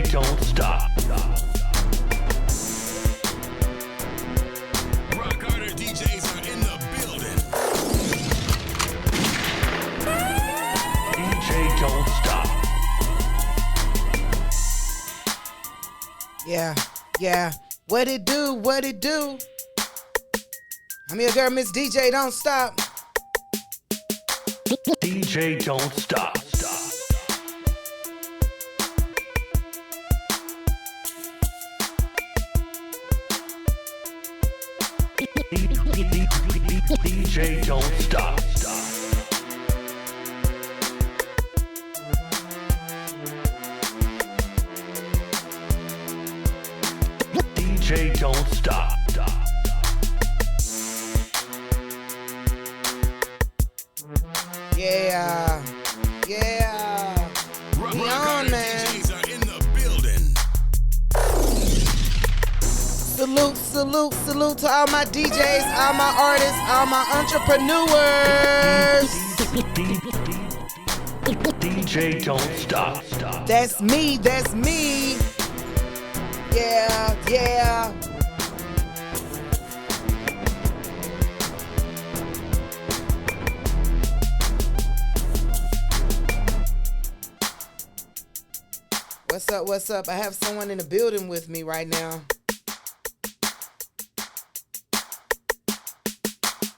DJ Don't Stop. Rock Harder DJs are in the building. DJ Don't Stop. Yeah. What it do? What it do? I'm your girl, Miss DJ Don't Stop. DJ Don't Stop. DJ Don't Stop. DJ Don't Stop. Yeah. Rock We Harder on, man. DJs are in the building. Salute to all my DJs, all my artists, all my entrepreneurs. DJ Don't Stop. That's me. Yeah. What's up? I have someone in the building with me right now.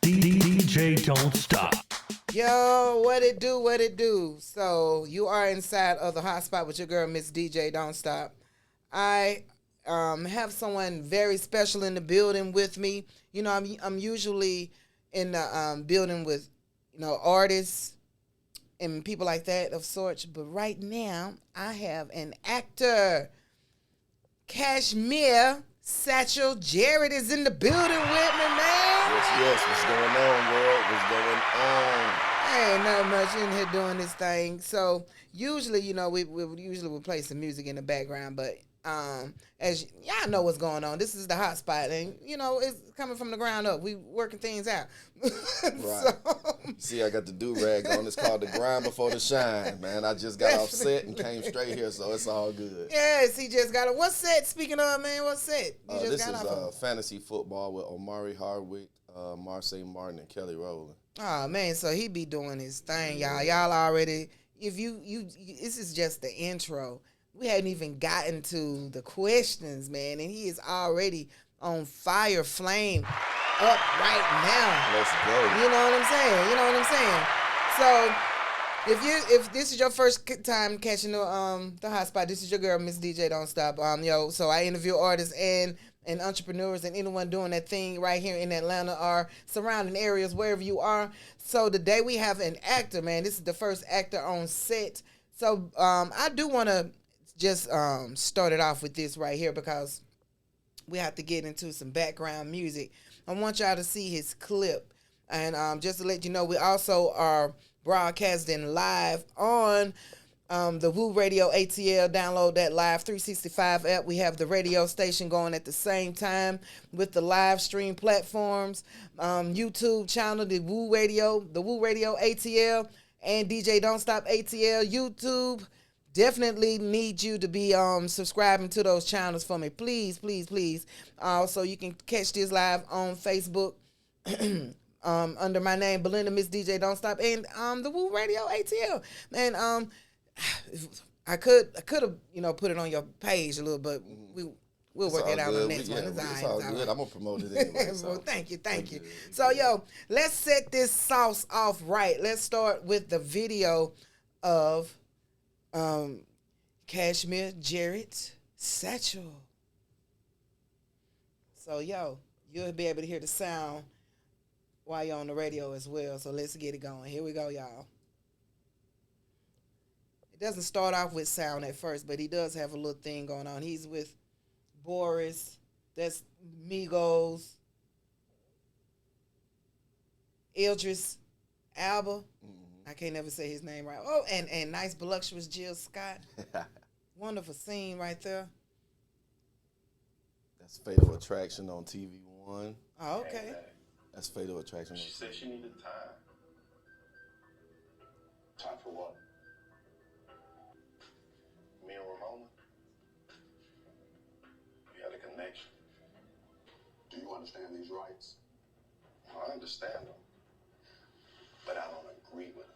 DJ Don't Stop. Yo, what it do? So you are inside of the hotspot with your girl, Miss DJ Don't Stop. I have someone very special in the building with me. You know, I'm usually in the building with, artists and people like that of sorts. But right now, I have an actor. Cashmere Satchel Jarrett is in the building with me, man. Yes. What's going on, world? What's going on? Ain't nothing much in here doing this thing. So usually, we usually will play some music in the background, but as y'all know what's going on, this is the hot spot, and it's coming from the ground up. We working things out. Right. See, I got the do-rag on. It's called the grind before the shine, man. I just got off set and came straight here, so it's all good. Yes, he just got what set? Speaking of, man, what set? This is fantasy football with Omari Hardwick, Marseille Martin, and Kelly Rowland. Oh man, so he be doing his thing, y'all. Y'all already. If you, this is just the intro. We hadn't even gotten to the questions, man, and he is already on fire, flame up right now. Let's go. You know what I'm saying? So, if this is your first time catching the hot spot, this is your girl, Miss DJ Don't Stop. So I interview artists and entrepreneurs and anyone doing that thing right here in Atlanta or surrounding areas, wherever you are. So today we have an actor, man. This is the first actor on set. So I do want to just start it off with this right here because we have to get into some background music. I want y'all to see his clip. And just to let you know, we also are broadcasting live on the Woo Radio ATL. Download that Live 365 app. We have the radio station going at the same time with the live stream platforms. YouTube channel, the Woo Radio ATL, and DJ Don't Stop ATL. YouTube. Definitely need you to be subscribing to those channels for me. Please. So you can catch this live on Facebook under my name, Belinda Miss DJ Don't Stop, and the Woo Radio ATL. And I could have put it on your page a little, but we'll work it out on the next one. It's all good. I'm gonna promote it anyway. So. Well, thank you. So let's set this sauce off right. Let's start with the video of Cashmere Jarrett Satchel. So you'll be able to hear the sound while you're on the radio as well. So let's get it going. Here we go, y'all. It doesn't start off with sound at first, but he does have a little thing going on. He's with Boris. That's Migos. Idris Elba. I can't never say his name right. Oh, and nice voluptuous Jill Scott. Wonderful scene right there. That's Fatal Attraction on TV1. Oh, okay. That's Fatal Attraction. She said she needed time. Time for what? Me and Ramona? understand these rights. I understand them, but I don't agree with them.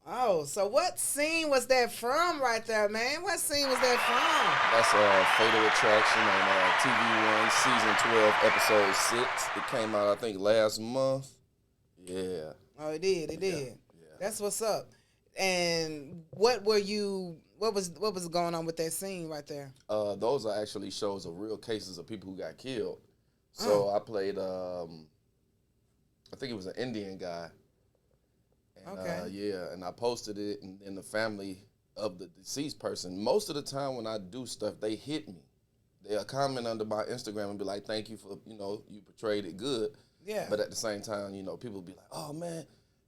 Oh, so what scene was that from right there, man? What scene was that from? That's Fatal Attraction on TV1, season 12, episode 6. It came out, I think, last month. Yeah. Oh, it did. It did. Yeah. That's what's up. And what was going on with that scene right there? Those are actually shows of real cases of people who got killed. So I played, I think it was an Indian guy. And, Okay. and I posted it, and then the family of the deceased person, most of the time when I do stuff, they hit me. They'll comment under my Instagram and be like, thank you for, you portrayed it good. Yeah. But at the same time, people be like, oh, man,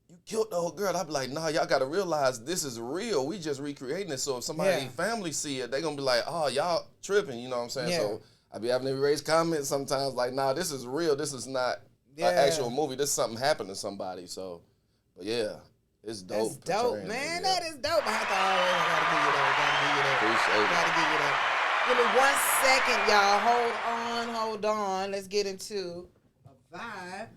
you killed the whole girl. I'd be like, nah, y'all got to realize this is real. We just recreating it. So if somebody family see it, they going to be like, oh, y'all tripping, you know what I'm saying? Yeah. So I be having to erase comments sometimes like, nah, this is real. This is not an actual movie. This is something happened to somebody. So, but yeah, it's dope. That's dope, portraying man. it, That is dope. I gotta give you that. Appreciate it. Gotta give you that. Give me 1 second, y'all. Hold on. Let's get into a vibe.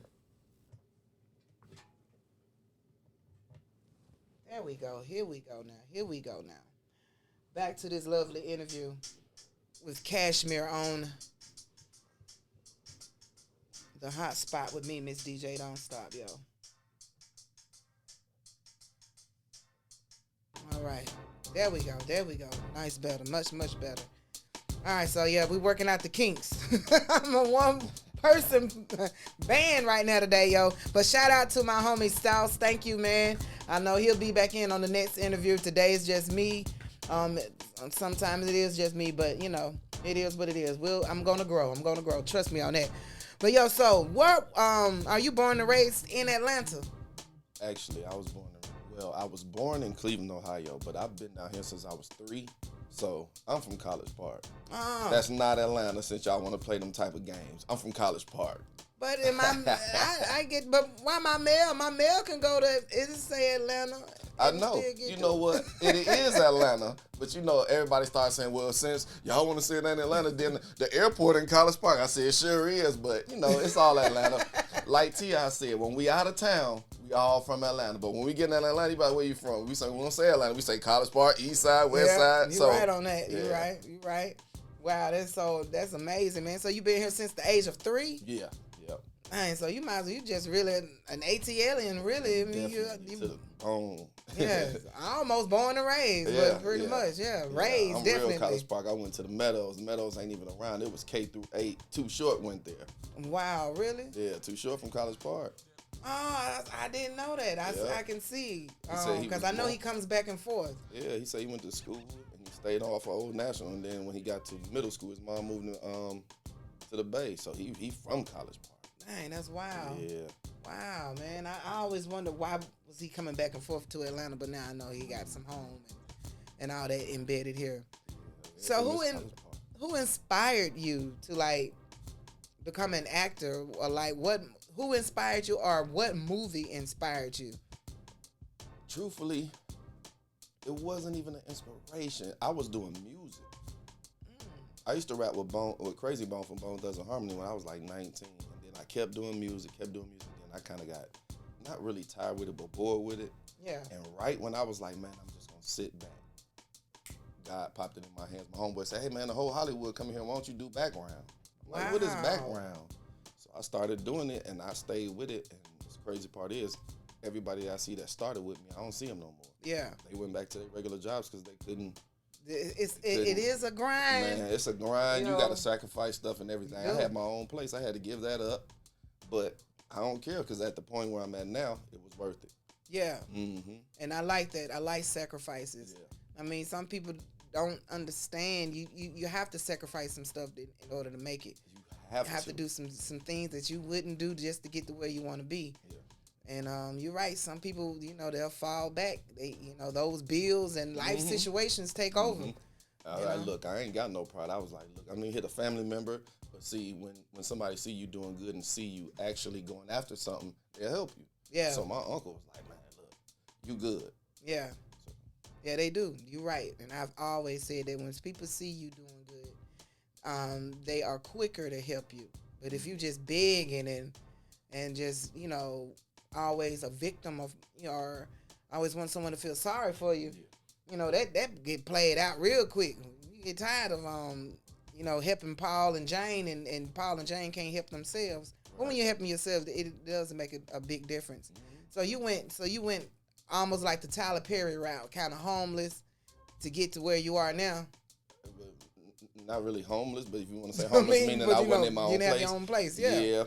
There we go. Here we go now. Back to this lovely interview with Cashmere on the hot spot with me, Miss DJ Don't Stop, yo. All right. There we go. Nice, better. Much better. All right, so yeah, we working out the kinks. I'm a one-person band right now today, yo. But shout out to my homie Styles. Thank you, man. I know he'll be back in on the next interview. Today is just me. Sometimes it is just me, but it is what it is. I'm gonna grow. Trust me on that. But yo, so what? Are you born and raised in Atlanta? Actually, I was born in Cleveland, Ohio, but I've been down here since I was 3. So I'm from College Park. That's not Atlanta, since y'all want to play them type of games. I'm from College Park. But in I get, but why my mail? My mail can go to, it say Atlanta. I know. You know what? It is Atlanta, but everybody starts saying, well, since y'all want to say that in Atlanta, then the airport in College Park. I said, it sure is, but it's all Atlanta. Like T.I. said, when we out of town, we all from Atlanta. But when we get in Atlanta, you be like, where you from? We don't say Atlanta. We say College Park, East Side, West Side. You're right on that. Yeah. You're right. Wow, that's amazing, man. So you been here since the age of 3? Yeah. Man, so you might as well, you just really an ATLian, really. I mean, you to the bone. Yeah, almost born and raised, but pretty much, raised, I'm definitely. real College Park. I went to the Meadows. The Meadows ain't even around. It was K through 8. Too Short went there. Wow, really? Yeah, Too Short from College Park. Oh, I didn't know that. I can see. Because I know he comes back and forth. Yeah, he said he went to school and he stayed off for Old National. And then when he got to middle school, his mom moved to the Bay. So he from College Park. Dang, that's wild. Yeah. Wow, man. I always wondered why was he coming back and forth to Atlanta, but now I know he got some home and all that embedded here. So who inspired you to become an actor, or who inspired you, or what movie inspired you? Truthfully, it wasn't even an inspiration. I was doing music. I used to rap with Crazy Bone from Bone Thugs and Harmony when I was like 19. I kept doing music, then I kind of got not really tired with it, but bored with it. Yeah. And right when I was like, man, I'm just going to sit back, God popped it in my hands. My homeboy said, hey, man, the whole Hollywood coming here. Why don't you do background? I'm like, what is background? So I started doing it, and I stayed with it. And the crazy part is, everybody I see that started with me, I don't see them no more. Yeah. They went back to their regular jobs because they couldn't. It is a grind. Man, it's a grind. You got to sacrifice stuff and everything. I had my own place. I had to give that up. But I don't care because at the point where I'm at now, it was worth it. Yeah. Mm-hmm. And I like that. I like sacrifices. Yeah. I mean, some people don't understand. You have to sacrifice some stuff in order to make it. You have to do some things that you wouldn't do just to get to where you want to be. Yeah. And you're right. Some people, they'll fall back. They, those bills and life situations take over. All right, look, I ain't got no pride. I was like, look, I'm gonna hit a family member, but see, when somebody see you doing good and see you actually going after something, they'll help you. Yeah. So my uncle was like, man, look, you good. Yeah. Yeah, they do. You're right. And I've always said that when people see you doing good, they are quicker to help you. But if you just begging and just, you know, always a victim of, you know, or always want someone to feel sorry for you, you know, that get played out real quick. You get tired of, you know, helping Paul and Jane, and Paul and Jane can't help themselves. But when you're helping yourself, it does make a big difference. So you went almost like the Tyler Perry route, kind of homeless to get to where you are now. Not really homeless, but if you want to say homeless, meaning I wasn't in my own you place. have your own place, yeah.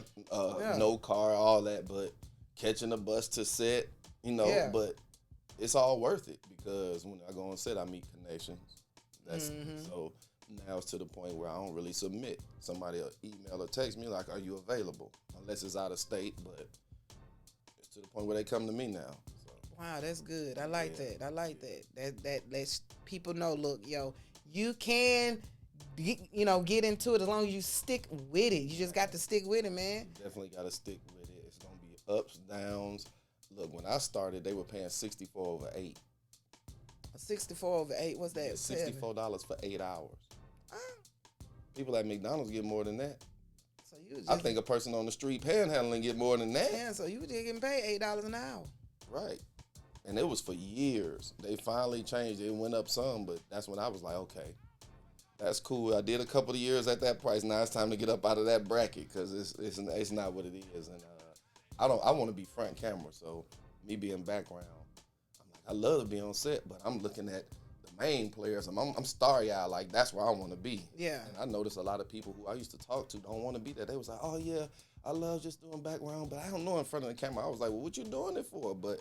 No car, all that, but catching a bus to set, you know, but it's all worth it because when I go on set, I meet connections. That's so now it's to the point where I don't really submit. Somebody will email or text me like, "Are you available?" Unless it's out of state, but it's to the point where they come to me now. So. Wow, that's good. I like that. I like that. That lets people know, look, yo, you can, you know, get into it as long as you stick with it. You just got to stick with it, man. You definitely got to stick with it. It's gonna be ups, downs. Look, when I started, they were paying 64 over 8. 64 over 8. What's that? $64 for 8 hours. People at McDonald's get more than that. So you just, I think a person on the street panhandling get more than that. Yeah, so you were just getting paid $8 an hour. Right. And it was for years. They finally changed it. It went up some, but that's when I was like, okay, that's cool. I did a couple of years at that price. Now it's time to get up out of that bracket because it's not what it is. And I want to be front camera. So me being background, I'm like, I love to be on set, but I'm looking at the main players. I'm starry-eyed. Like, that's where I want to be. Yeah. And I noticed a lot of people who I used to talk to don't want to be there. They was like, oh, yeah, I love just doing background, but I don't know in front of the camera. I was like, well, what you doing it for? But,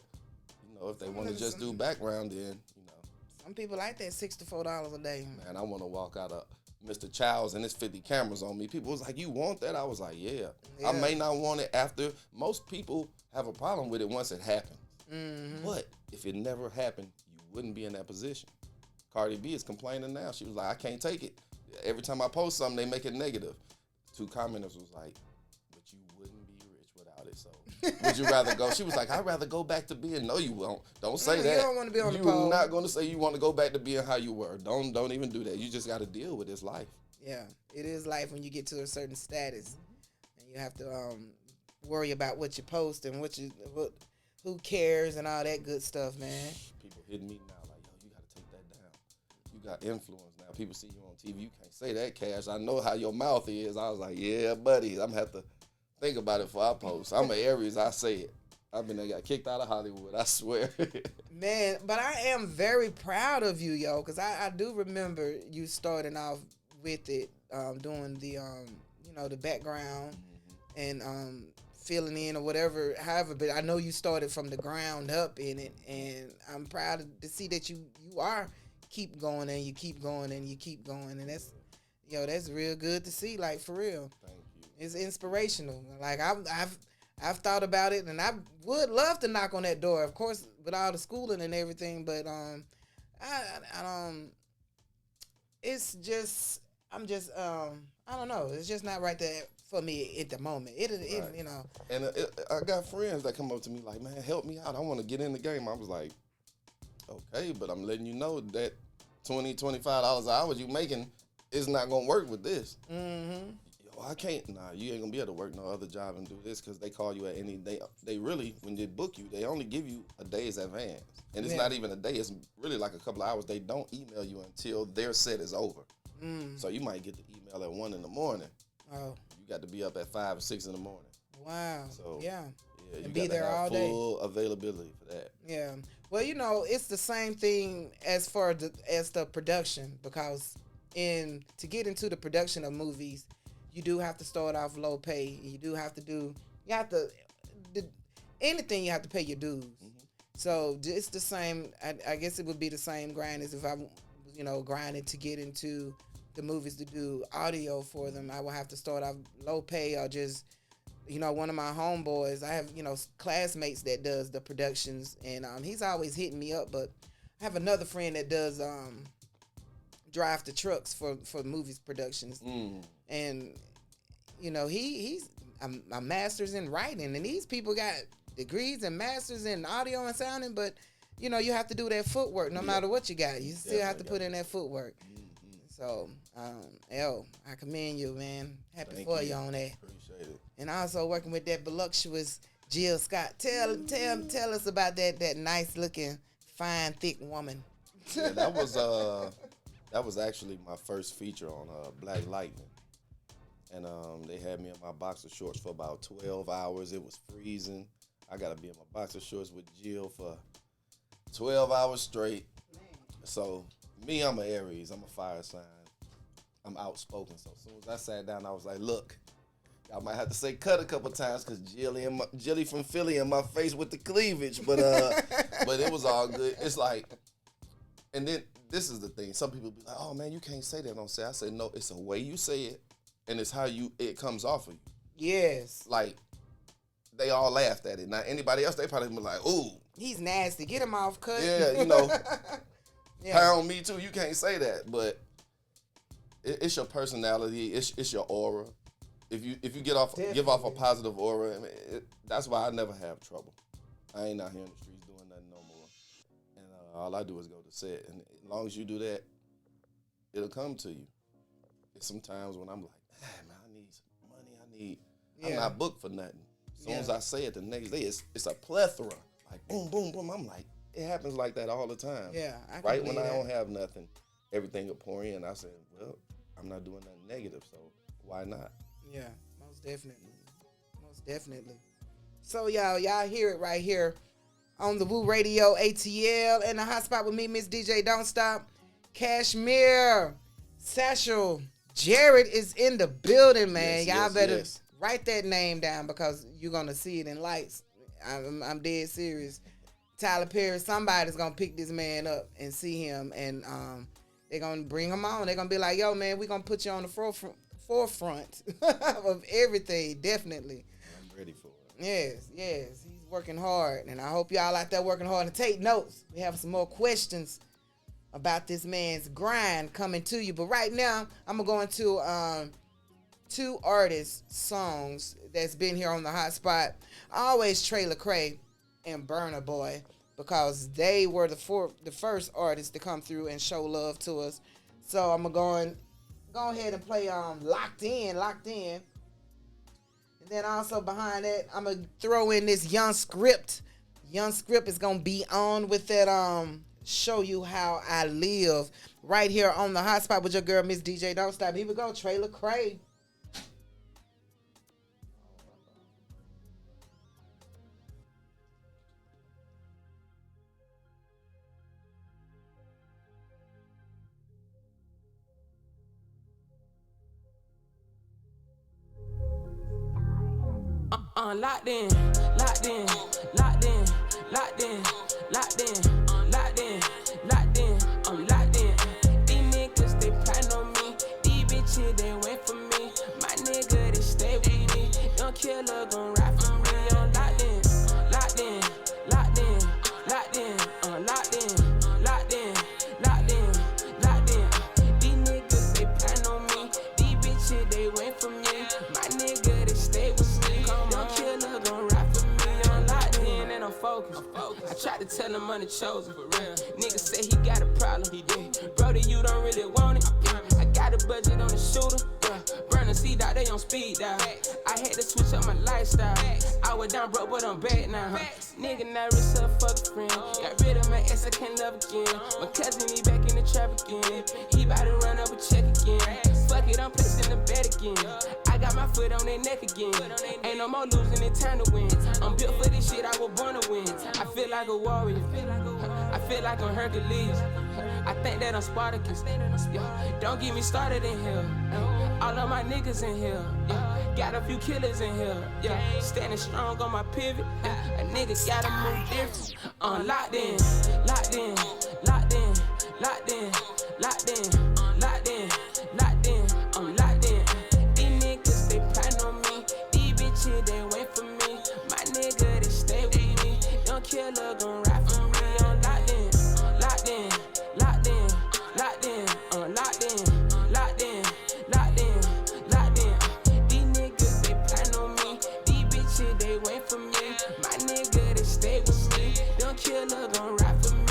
you know, if they want to just do background, then, you know. Some people like that $64 a day. Man, I want to walk out of Mr. Childs and there's 50 cameras on me. People was like, you want that? I was like, yeah. I may not want it after. Most people have a problem with it once it happens. But if it never happened, you wouldn't be in that position. Cardi B is complaining now. She was like, I can't take it. Every time I post something, they make it negative. 2 commenters was like, but you wouldn't be rich without it. So would you rather go? She was like, I'd rather go back to being, no, you won't. Don't say that. You don't want to be on the pole. You're not going to say you want to go back to being how you were. Don't even do that. You just got to deal with this life. Yeah, it is life when you get to a certain status. And you have to worry about what you post and who cares and all that good stuff, man. People hitting me now like, yo, you got to take that down. You got influence now. People see you on TV. You can't say that, Cash. I know how your mouth is. I was like, yeah, buddy. I'm going to have to think about it before I post. I'm an Aries. I say it. I've got kicked out of Hollywood. I swear. Man, but I am very proud of you, yo, because I do remember you starting off with it, doing the, you know, the background and filling in or whatever, however, but I know you started from the ground up in it, and I'm proud to see that you are keep going and you keep going and you keep going, and that's real good to see, like, for real. Thank you. It's inspirational. Like, I've thought about it, and I would love to knock on that door, of course, with all the schooling and everything, but it's just, I don't know, it's just not right there for me at the moment. It you know. And I got friends that come up to me like, man, help me out. I want to get in the game. I was like, okay, but I'm letting you know that $20, $25 an hour you making is not going to work with this. Mm-hmm. Yo, I can't. Nah, you ain't going to be able to work no other job and do this because they call you at any day. They really, when they book you, they only give you a day's advance. And it's not even a day. It's really like a couple of hours. They don't email you until their set is over. So you might get the email at 1 in the morning. Oh. You got to be up at 5 or 6 in the morning. Wow. So, yeah. You and be there all day. Full availability for that. Yeah. Well, you know, it's the same thing as the production, because to get into the production of movies, you do have to start off low pay. Anything you have to pay your dues. So it's the same. I guess it would be the same grind as if I, grinding to get into the movies to do audio for them. I will have to start off low pay or just, one of my homeboys, I have, classmates that does the productions, and he's always hitting me up, but I have another friend that does drive the trucks for movies productions. And, he's a master's in writing, and these people got degrees and masters in audio and sounding, but, you have to do that footwork no matter what you got. You still have to put in that footwork. So, yo, I commend you, man. Happy Thank for you. you on that. Appreciate it. And also working with that voluptuous Jill Scott. Tell us about that nice looking, fine, thick woman. Yeah, that was actually my first feature on Black Lightning. And they had me in my boxer shorts for about 12 hours. It was freezing. I got to be in my boxer shorts with Jill for 12 hours straight. So, me, I'm an Aries. I'm a fire sign. I'm outspoken. So, as soon as I sat down, I was like, look, I might have to say cut a couple times because Jilly from Philly in my face with the cleavage. But it was all good. It's like, and then this is the thing. Some people be like, oh, man, you can't say that on set. I say, no, it's a way you say it. And it's how it comes off of you. Yes. Like, they all laughed at it. Now, anybody else, they probably be like, ooh. He's nasty. Get him off, cut. Yeah, you know. Pound me, too. You can't say that. But it's your personality. It's your aura. If you give off a positive aura, I mean, that's why I never have trouble. I ain't out here in the streets doing nothing no more. And all I do is go to set. And as long as you do that, it'll come to you. It's sometimes when I'm like, man, I need some money. I'm not booked for nothing. As soon as I say it the next day, it's a plethora. Like, boom, boom, boom. I'm like, it happens like that all the time. Yeah. Right when I don't have nothing, everything will pour in. I said, well, I'm not doing nothing negative, so why not? Yeah, most definitely. Most definitely. So, y'all hear it right here on the Woo Radio ATL in the hot spot with me, Miss DJ Don't Stop. Cashmere, Satchel, Jared is in the building, man. Y'all better write that name down because you're going to see it in lights. I'm dead serious. Tyler Perry, somebody's going to pick this man up and see him, and they're going to bring him on. They're going to be like, yo, man, we're going to put you on the forefront of everything, definitely. I'm ready for it. Yes. He's working hard, and I hope y'all out there working hard to take notes. We have some more questions about this man's grind coming to you. But right now, I'm going to go into two artists' songs that's been here on the hot spot. Always Trey Lecrae and Burna Boy, because they were the first artists to come through and show love to us. So I'm going to go ahead and play Locked In. And then also behind that, I'm going to throw in this Young Script. Young Script is going to be on with that Show You How I Live right here on the hot spot with your girl, Miss DJ Don't Stop. Here we go, Trey Lecrae. Locked in, locked in, locked in, locked in, locked in, locked in, locked in, I'm locked in. These niggas, they plan on me. These bitches, they wait for me. My nigga, they stay with me. Young killer gon' ride for me. I'm locked in, locked in, locked in, locked in, I'm locked in, locked in, locked in, locked in. These niggas, they plan on me. These bitches, they wait for me. My nigga, they stay with me. Young killer gon' ride for me. I'm locked in and I'm focused. I tried to tell him I'm the chosen. For real. Nigga say he got a problem. He did. Brody, you don't really want it. I got a budget on the shooter. Burner seed out, they on speed dial. I had to switch up my lifestyle. I was down broke, but I'm back now. Nigga not rich, so fuck a friend. Got rid of my ex, I can't love again. My cousin, he back in the trap again. He bout to run up a check again. Fuck it, I'm placing the bet again. I got my foot on their neck again. Ain't no more losing, it's time to win. I'm built for this shit, I was born to win. I feel like a warrior. I feel like I'm Hercules. I think that I'm Spartacus. Don't get me started in here. All of my niggas in here. Got a few killers in here. Standing strong on my pivot. A nigga gotta move different. Locked in, locked in, locked in, locked in, locked in, locked in, locked in. I'm locked in. These niggas, they plan on me. These bitches, they wait for me. My nigga, they stay with me. Young killer gon' ride for me. I'm locked in, locked in, locked in, locked in, locked in, locked in, locked in, locked in. These niggas, they plan on me. These bitches, they wait for me. My nigga, they stay with me. Young killer gon' ride for me.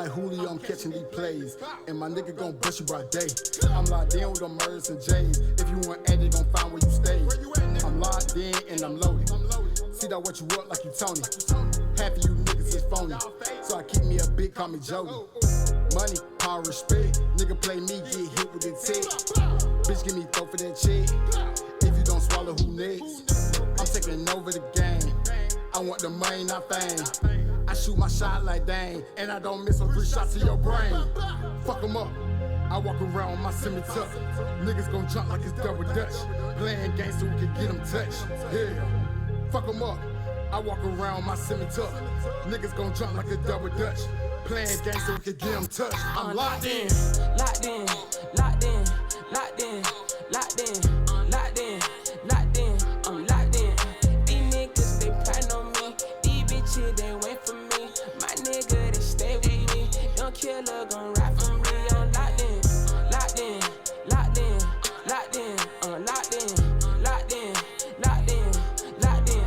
like Julio, I'm catching these plays. And my nigga gon' bust you by day. I'm locked in with them murders and J's. If you want at it, gon' find where you stay. I'm locked in and I'm loaded. See that what you up like you Tony. Half of you niggas is phony. So I keep me a big, call me Jody. Money, power, respect. Nigga play me, get hit with it tech. Bitch, give me throw for that check. If you don't swallow, who next? I'm taking over the game. I want the money, not fame. I shoot my shot like dang, and I don't miss 3 shots to your brain. Fuck 'em up. I walk around with my semi-tuck. Niggas gon' jump like it's double dutch. Playing games so we can get them touched. Yeah. Fuck 'em up. I walk around with my semi-tuck. Niggas gon' jump like a double dutch. Playing games so we can get them touched. I'm locked in. Locked in, locked in, locked in, locked in, locked in, locked in, I'm locked in. These niggas, they plan on me. These bitches, they wait for me. My nigga, they stay with me. Young killer gon' rap for me. I'm locked in, locked in, locked in, locked in, I'm locked in, locked in, locked in, locked in.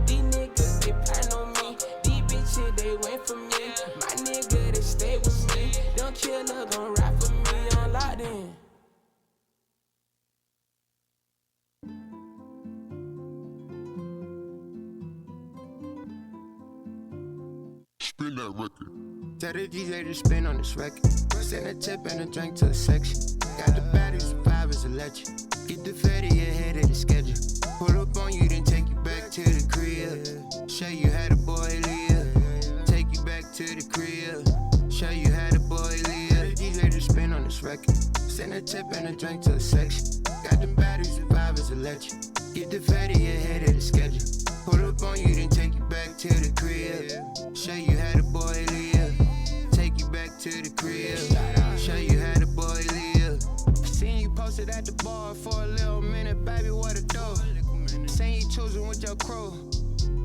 These niggas, they plan on me. These bitches, they wait for me. My nigga, they stay with me. Young killer gon' rap for me. I'm locked in. Spin that record. Tell the DJ to spin on this record. Send a tip and a drink to the section. Got the batteries, survivors, electric. Get the fatty ahead of the schedule. Pull up on you, then take you back to the crib. Show you how the boy live. Take you back to the crib. Show you how the boy live. Tell the DJ to spin on this record. Send a tip and a drink to the section. Got the batteries, survivors, electric. Get the fatty ahead of the schedule. Pull up on you, then take you back to the crib. Show you how the boy live. Take you back to the crib. Show you how the boy live. Seen you posted at the bar for a little minute, baby, what a dope. Seen you choosing with your crew.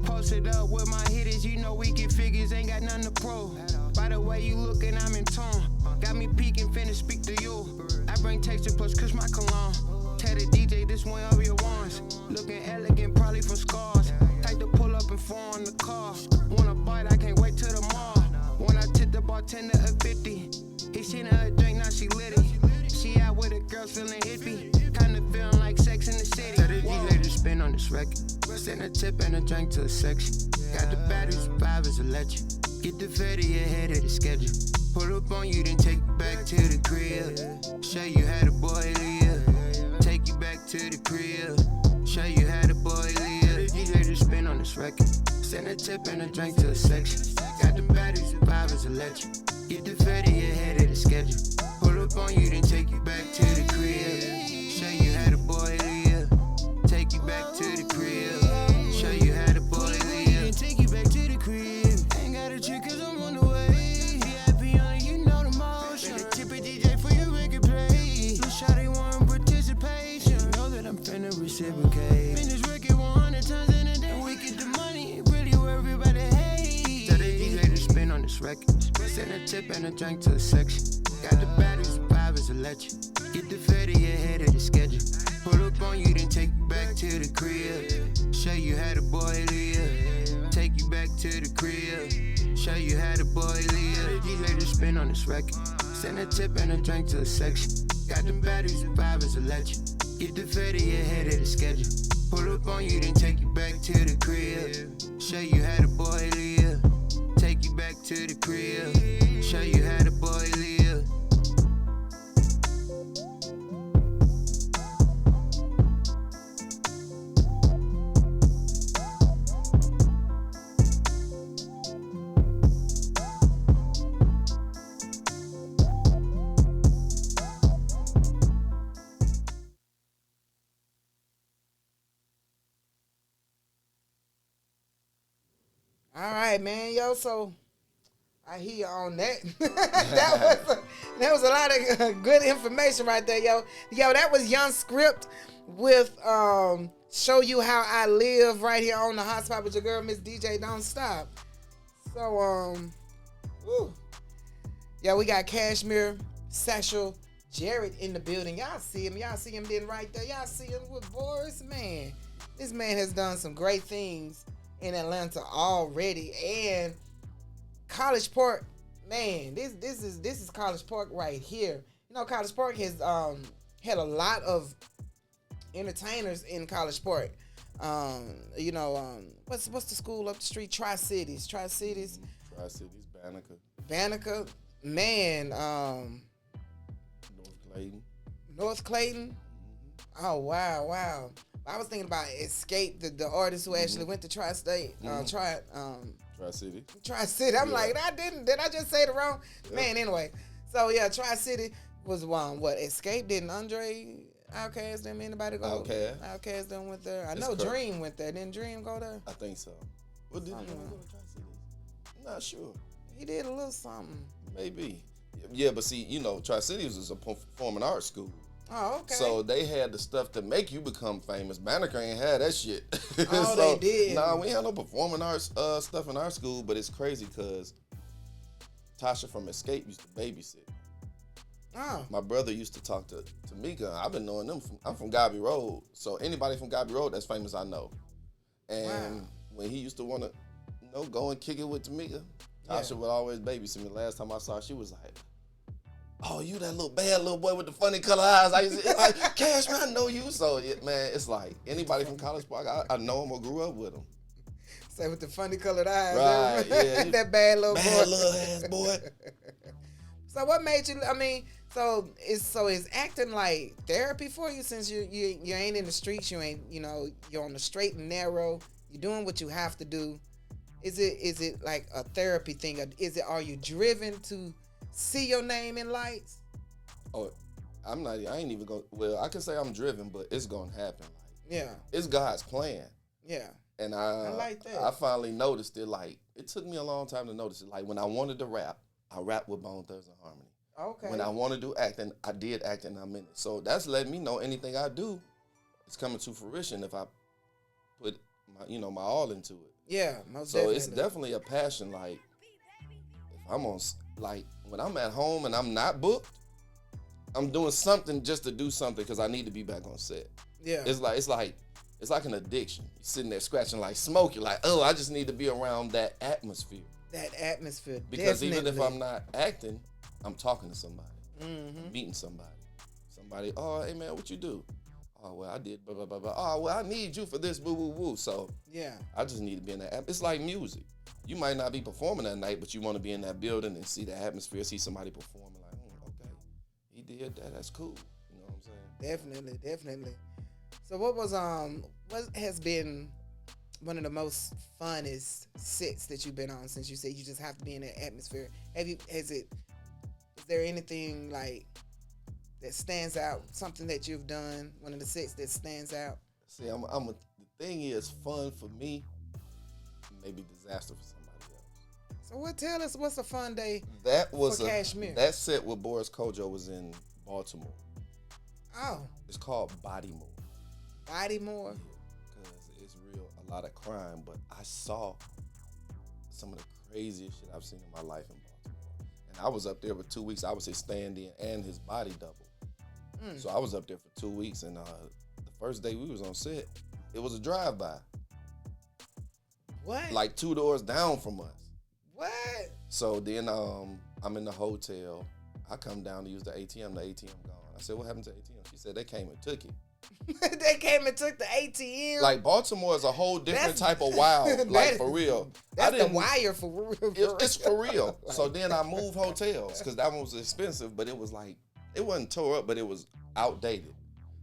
Posted up with my hitters, you know we get figures, ain't got nothing to prove. By the way you looking, I'm in tune. Got me peeking, finna speak to you. I bring texture plus kush my cologne. Tell the DJ this one of your ones. Looking elegant, probably from scars. Type to pull up and fall on the car. Want a bite, I can't wait till tomorrow. When I tip the bartender a 50, he seen her a drink, now she lit it. She out with a girl feeling iffy. Kinda feeling like Sex in the City. Tell the DJ to spin on this record. Send a tip and a drink to the section. Got the batteries, survivors, electric. Get the fatty ahead of the schedule. Pull up on you, then take you back to the crib. Show you how the boy live. Take you back to the crib. Show you how the boy live. DJ to spin on this record. Send a tip and a drink to the section. Got the batteries, survivors, electric. Get the fatty ahead of the schedule. Pull up on you, then take you back to the crib. Show you how the boy live. Take you back to the crib. Show you how the boy live. Take you back to the crib. Ain't got a trick cause I'm on the way. VIP on it, you know the motion. Better tip a DJ for your record play. Little shawty want participation. You know that I'm finna reciprocate. Spin this record 100 times in a day. And we get the money, really where everybody hates. Tell the DJ to spin on this record. Send a tip and a drink to the section. Got the batteries, survivors, electric. Get the fatty ahead of the schedule. Pull up on you, then take you back to the crib. Show you how the boy live. Take you back to the crib. Show you how the boy live. DJ to spin on this record. Send a tip and a drink to the section. Got the batteries, survivors, electric. Get the fatty ahead of the schedule. Pull up on you, then take you back to the crib. Show you how the boy live. Take you back to the crib. Show you how the boy live. All right, man, yo. So I hear you on that. that was a lot of good information right there, yo. Yo, that was Young Script with "Show You How I Live" right here on the Hot Spot with your girl, Miss DJ Don't Stop. So woo. Yeah, we got Cashmere, Satchel, Jared in the building. Y'all see him. Y'all see him then right there. Y'all see him with Boris, man. This man has done some great things in Atlanta already. And College Park, Man, this is College Park right here. You know, College Park has had a lot of entertainers in College Park. You know, what's the school up the street? Tri-Cities, Banneker, man. North Clayton. Oh wow. I was thinking about Escape, the artist who actually went to Tri-State, Tri-City. I'm like, did I just say it wrong? Yep. Man, anyway. So yeah, Tri-City was what? Escape, didn't Andre Outkast them, anybody go? Outkast them went there. I know Dream went there. Didn't Dream go there? I think so. What did Dream go to Tri-City? I'm not sure. He did a little something. Maybe. Yeah, but see, you know, Tri-Cities is a performing arts school. Oh, okay. So they had the stuff to make you become famous. Banneker ain't had that shit. Oh, so, they did. Nah, we ain't had no performing arts stuff in our school, but it's crazy because Tasha from Escape used to babysit. Oh. My brother used to talk to Tamika. I've been knowing them. I'm from Gobby Road. So anybody from Gobby Road that's famous, I know. And when he used to want to, go and kick it with Tamika, Tasha would always babysit me. Last time I saw her, she was like, "Oh, you that little bad little boy with the funny color eyes." I used to, like, Cash, man, I know you. So, man, it's like anybody from College Park, I know him or grew up with him. Say with the funny colored eyes. Right, yeah. That bad little boy. Bad little ass boy. So what made you, so is acting like therapy for you since you ain't in the streets, you ain't, you're on the straight and narrow, you're doing what you have to do. Is it like a therapy thing? Are you driven to see your name in lights? Oh, I ain't even going, well, I can say I'm driven, but it's going to happen. Yeah. It's God's plan. Yeah. And I like that. I finally noticed it. Like, it took me a long time to notice it. Like, when I wanted to rap, I rapped with Bone Thugs and Harmony. Okay. When I want to do acting, I did acting, and I'm in it. So that's letting me know anything I do is coming to fruition if I put my all into it. Yeah, most so definitely. It's definitely a passion. Like, if I'm on, like, when I'm at home and I'm not booked, I'm doing something just to do something because I need to be back on set. Yeah. It's like an addiction. You're sitting there scratching like smoke. You're like, oh, I just need to be around that atmosphere. That atmosphere. Because definitely. even if I'm not acting, I'm talking to somebody, meeting somebody. Somebody, oh, hey man, what you do? Oh, well, I did blah, blah, blah, blah. Oh, well, I need you for this, boo, boo, boo. So yeah, I just need to be in that. It's like music. You might not be performing that night, but you want to be in that building and see the atmosphere, see somebody performing. Like, okay, he did that. That's cool. You know what I'm saying? Definitely. So what has been one of the most funnest sets that you've been on since you said you just have to be in that atmosphere? Is there anything like that stands out? Something that you've done, one of the sets that stands out? See, the thing is, fun for me, maybe disaster for somebody else. So tell us what's a fun day for Kashmir? That set with Boris Kojo was in Baltimore. Oh. It's called Bodymore. Bodymore? Because it's real, a lot of crime, but I saw some of the craziest shit I've seen in my life in Baltimore. And I was up there for 2 weeks. I was his stand-in and his body double. So I was up there for 2 weeks, and the first day we was on set, it was a drive-by. What? Like 2 doors down from us. What? So then I'm in the hotel. I come down to use the ATM. The ATM gone. I said, what happened to the ATM? She said, they came and took it. They came and took the ATM? Like, Baltimore is a whole different type of wild. Like, for real. That's the wire for real. It's for real. So then I moved hotels because that one was expensive, but it was like, it wasn't tore up, but it was outdated.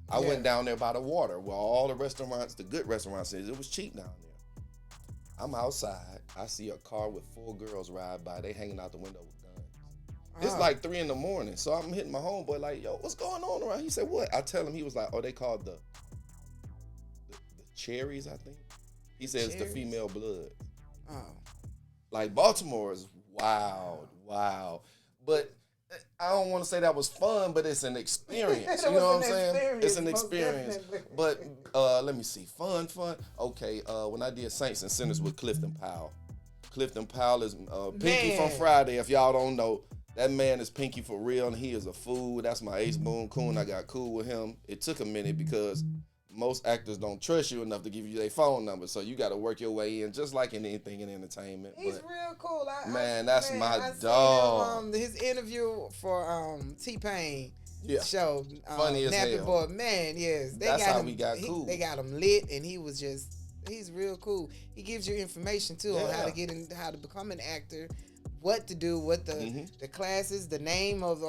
I went down there by the water where all the restaurants, the good restaurants is. It was cheap down there. I'm outside. I see a car with 4 girls ride by. They hanging out the window with guns. It's like 3 a.m. So I'm hitting my homeboy like, yo, what's going on around? He said, what? I tell him, he was like, oh, they called the cherries, I think. He says it's the female blood. Oh. Like, Baltimore is wild. But I don't want to say that was fun, but it's an experience. You know what I'm saying? It's an experience. But let me see. Fun. Okay, when I did Saints and Sinners with Clifton Powell. Clifton Powell is Pinky from Friday, if y'all don't know. That man is Pinky for real, and he is a fool. That's my ace boon coon. I got cool with him. It took a minute because most actors don't trust you enough to give you their phone number, so you got to work your way in, just like in anything in entertainment. He's but, real cool. That's I my seen dog. him, his interview for T-Pain show. Funny as Nappy hell. Boy, man, yes. That's how we got cool. They got him lit, and he's real cool. He gives you information too on how to get in, how to become an actor, what to do, what the classes, the name of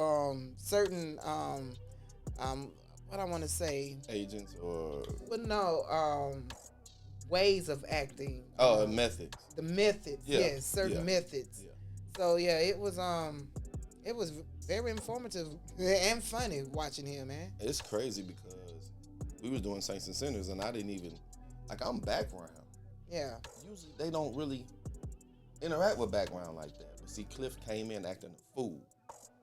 certain what I want to say, agents or ways of acting. Methods. The methods, yes, certain methods. Yeah. So it was very informative and funny watching him, man. It's crazy because we was doing Saints and Sinners, and I didn't even I'm background. Yeah. Usually they don't really interact with background like that. But see, Cliff came in acting a fool.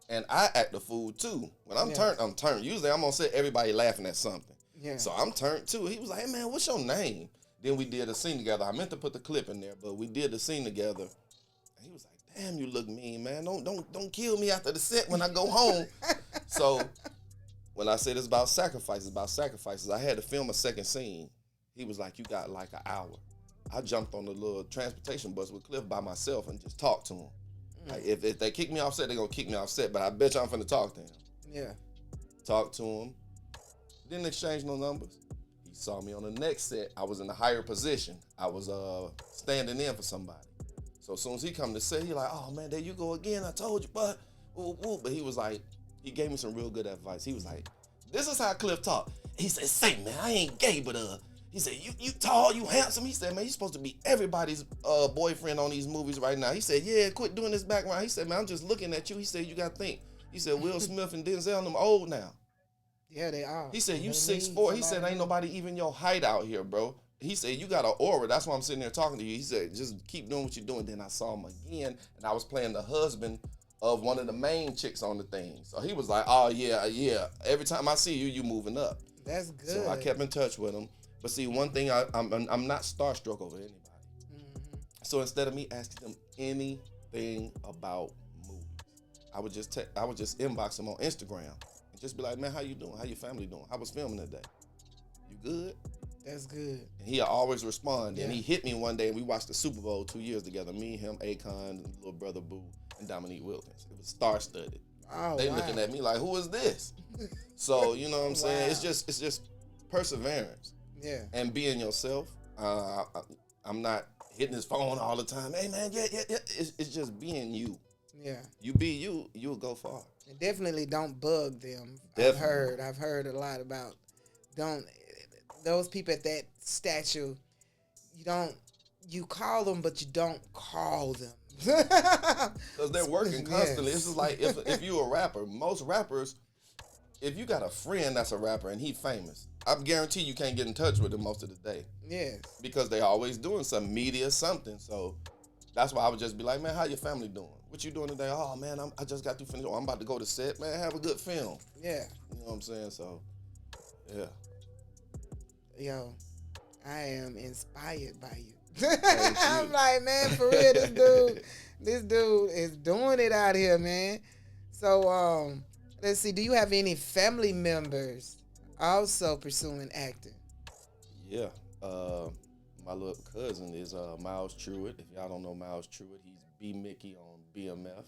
And I act a fool too. When I'm turned, I'm turned. Usually I'm on set, everybody laughing at something. Yeah. So I'm turned too. He was like, hey man, what's your name? Then we did a scene together. I meant to put the clip in there, but we did the scene together. And he was like, damn, you look mean, man. Don't kill me after the set when I go home. So when I said it's about sacrifices, I had to film a second scene. He was like, you got like an hour. I jumped on the little transportation bus with Cliff by myself and just talked to him. Like if they kick me off set, they're going to kick me off set, but I bet you I'm finna talk to him. Yeah. Talk to him. Didn't exchange no numbers. He saw me on the next set. I was in a higher position. I was standing in for somebody. So as soon as he come to set, he like, oh man, there you go again. I told you, but But he was like, he gave me some real good advice. He was like, this is how Cliff talk. He said, say man, I ain't gay, but he said, you tall, you handsome. He said, man, you supposed to be everybody's boyfriend on these movies right now. He said, yeah, quit doing this background. He said, man, I'm just looking at you. He said, you got to think. He said, Will Smith and Denzel, them old now. Yeah, they are. He said, you 6'4". He said, ain't nobody even your height out here, bro. He said, you got an aura. That's why I'm sitting there talking to you. He said, just keep doing what you're doing. Then I saw him again, and I was playing the husband of one of the main chicks on the thing. So he was like, oh, yeah. Every time I see you, you moving up. That's good. So I kept in touch with him. But see, one thing, I'm not starstruck over anybody. Mm-hmm. So instead of me asking them anything about movies, I would just inbox them on Instagram and just be like, man, how you doing? How your family doing? How was filming today? You good? That's good. And he'll always respond. Yeah. And he hit me one day, and we watched the Super Bowl 2 years together. Me, him, Akon, and little brother Boo, and Dominique Wilkins. It was star-studded. Oh, they looking at me like, who is this? So, you know what I'm saying? It's just perseverance. Yeah. And being yourself. I'm not hitting his phone all the time. Hey, man, yeah. It's just being you. Yeah. You be you, you'll go far. And definitely don't bug them. Definitely. I've heard a lot about those people at that stature, you call them, but you don't call them. Because they're working constantly. Yes. This is like if you a rapper, most rappers, if you got a friend that's a rapper and he famous, I guarantee you can't get in touch with him most of the day. Yes. Because they always doing some media something. So that's why I would just be like, man, how your family doing? What you doing today? Oh, man, I just got through finish. Oh, I'm about to go to set. Man, have a good film. Yeah. You know what I'm saying? So, yeah. Yo, I am inspired by you. I'm like, man, for real, this dude is doing it out here, man. So, let's see. Do you have any family members also pursuing acting? Yeah. My little cousin is Miles Truitt. If y'all don't know Miles Truitt, he's B. Mickey on BMF,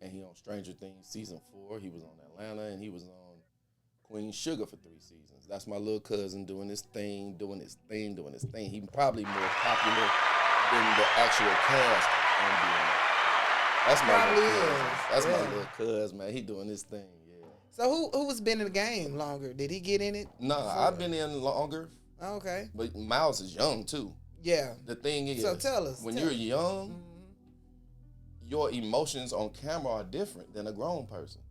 and he on Stranger Things season 4. He was on Atlanta, and he was on Queen Sugar for 3 seasons. That's my little cousin doing his thing. He probably more popular than the actual cast on BMF. That's my little cousin. That's my little cousin, man. He doing his thing, yeah. So who's been in the game longer? Did he get in it? No, I've been in longer. Okay. But Miles is young, too. Yeah. The thing is, so tell us. When you're young, your emotions on camera are different than a grown person.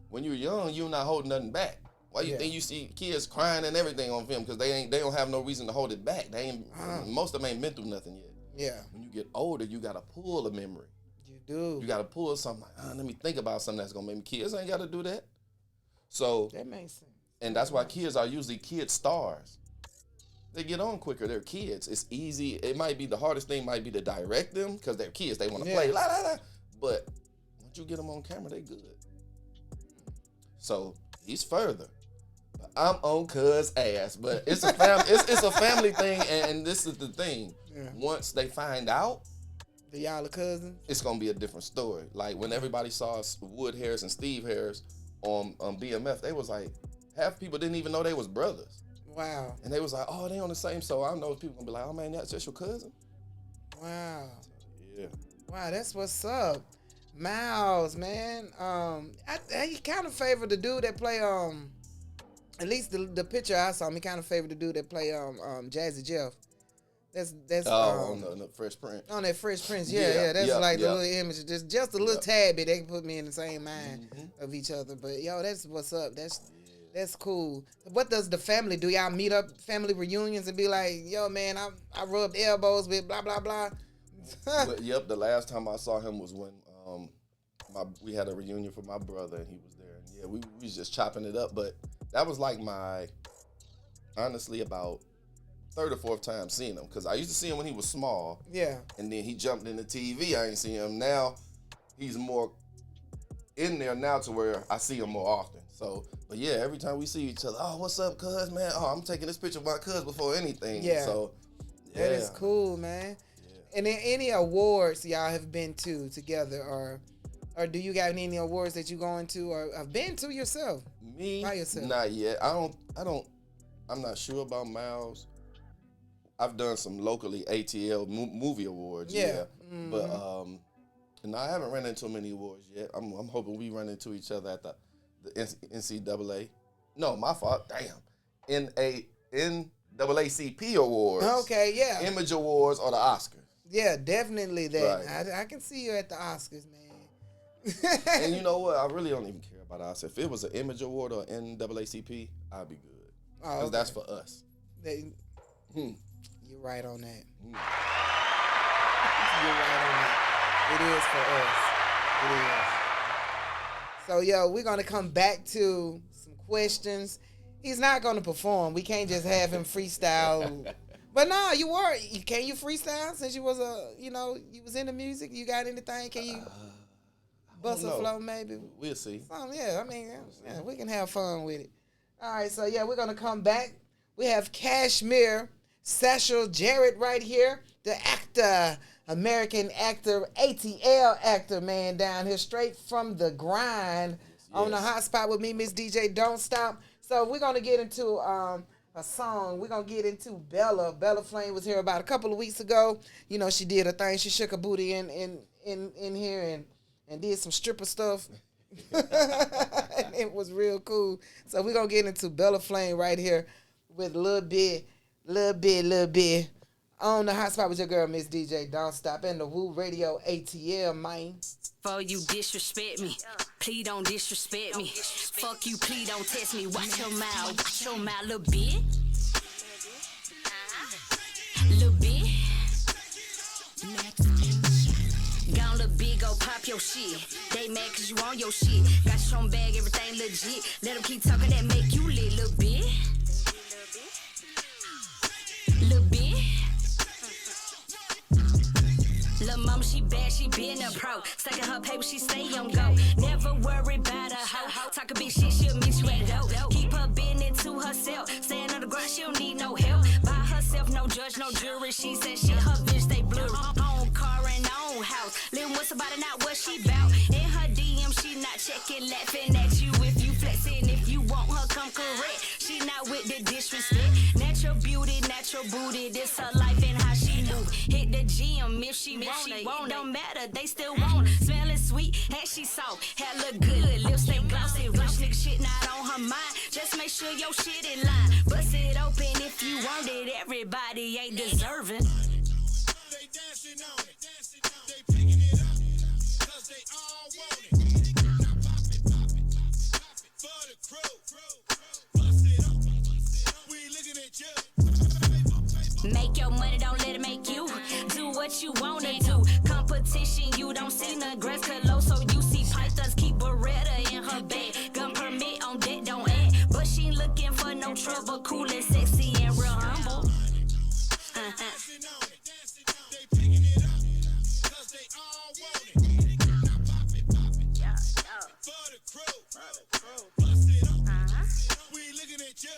When you're young, you're not holding nothing back. Why you think you see kids crying and everything on film? Because they don't have no reason to hold it back. Most of them ain't been through nothing yet. Yeah. When you get older, you gotta pull a memory. You do. You gotta pull something like, let me think about something that's gonna make me. Kids ain't gotta do that. So that makes sense. And that's why kids are usually kid stars. They get on quicker. They're kids. It's easy. It might be the hardest thing might be to direct them because they're kids. They want to play. But once you get them on camera, they good. So he's further. But I'm on cuz ass, but it's a it's a family thing, and this is the thing. Yeah. Once they find out, that y'all are cousins. it's gonna be a different story. Like when everybody saw Wood Harris and Steve Harris on BMF, they was like, half people didn't even know they was brothers, Wow. and they was like, oh, they on the same. So I know people gonna be like, oh man, that's just your cousin. Wow. Yeah. Wow, that's what's up. Miles, man. He kind of favored the dude that play at least the picture I saw him, he kind of favored the dude that play Jazzy Jeff. That's on the Fresh Prince. on that Fresh Prince. Yeah. That's like the little image, just a little tad bit. They can put me in the same mind of each other. But yo, that's what's up. That's cool. What does the family do? Y'all meet up, family reunions, and be like, yo, man, I rubbed elbows with blah blah blah. Well, yep, the last time I saw him was when we had a reunion for my brother, and he was there. And yeah, we was just chopping it up. But that was like honestly, about third or fourth time seeing him, because I used to see him when he was small. Yeah. And then he jumped into TV. I ain't seen him. Now he's more in there now to where I see him more often. So, but yeah, every time we see each other, oh, what's up, cuz, man? Oh, I'm taking this picture of my cuz before anything. Yeah. So, yeah. That is cool, man. And then any awards y'all have been to together, or do you got any awards that you going to or have been to yourself? Me, by yourself? Not yet. I'm not sure about Miles. I've done some locally ATL movie awards. Yeah. Mm-hmm. But no, I haven't run into many awards yet. I'm hoping we run into each other at the NCAA. No, my fault. Damn. NAACP awards. Okay, yeah. Image awards or the Oscars. Yeah, definitely that. Right. I can see you at the Oscars, man. And you know what? I really don't even care about the Oscars. If it was an Image Award or NAACP, I'd be good. Because okay. that's for us. You're right on that. You're right on that. It is for us. So, yo, we're going to come back to some questions. He's not going to perform. We can't just have him freestyle. But no, can you freestyle since you was you was into music? You got anything? Can you bust a flow maybe? We'll see. Yeah, I mean, we can have fun with it. All right, so yeah, we're going to come back. We have Kashmir Sashel Jarrett right here, the actor, American actor, ATL actor, man, down here straight from the grind on the hot spot with me, Miss DJ Don't Stop. So we're going to get into a song. We're going to get into Bella. Bella Flame was here about a couple of weeks ago. You know, she did a thing. She shook her booty in here and did some stripper stuff. And it was real cool. So we're going to get into Bella Flame right here with a little bit on the hot spot with your girl, Miss DJ Don't Stop, and the Woo Radio ATL, man. For you disrespect me, please don't disrespect me. Fuck you, please don't test me. Watch your mouth, little bit. Little bit. Gone little bit, go pop your shit. They mad cause you on your shit. Got your own bag, everything legit. Let them keep talking, that make you lit, little bit. Little bit. Lil' mama, she bad, she been a pro. Stacking her paper, she stay on go. Never worry about a hoe. Talk a big shit, she'll meet you at the door. Keep her business to herself. Staying on the ground, she don't need no help. By herself, no judge, no jury. She said shit, her bitch stay blurry. Own car and own house. Living with somebody, not what she bout. In her DM, she not checking, laughing at you if you flexing. If you want her, come correct. She not with the disrespect. Natural beauty, natural booty. This her life and how she move. Hit the gym if she want it. It don't matter, they still want it. Smelling sweet, and she soft. Hair look good, lips stay glossy. Rich nigga shit not on her mind. Just make sure your shit in line. Bust it open if you want it. Everybody ain't deserving. They dancing on it. They picking it up. Cause they all want it. Pop it. For the crew. Bust it up. We looking at you. Make your money, don't let it make you. Do what you wanna do. Competition, you don't see no grass color, so you see pythons keep Beretta in her bed. Gun permit on deck, don't add. But she ain't looking for no trouble. Cool and sexy and real humble. They picking it up. Cause they all want it. Pop it. For the crew. Bust it up. We looking at you.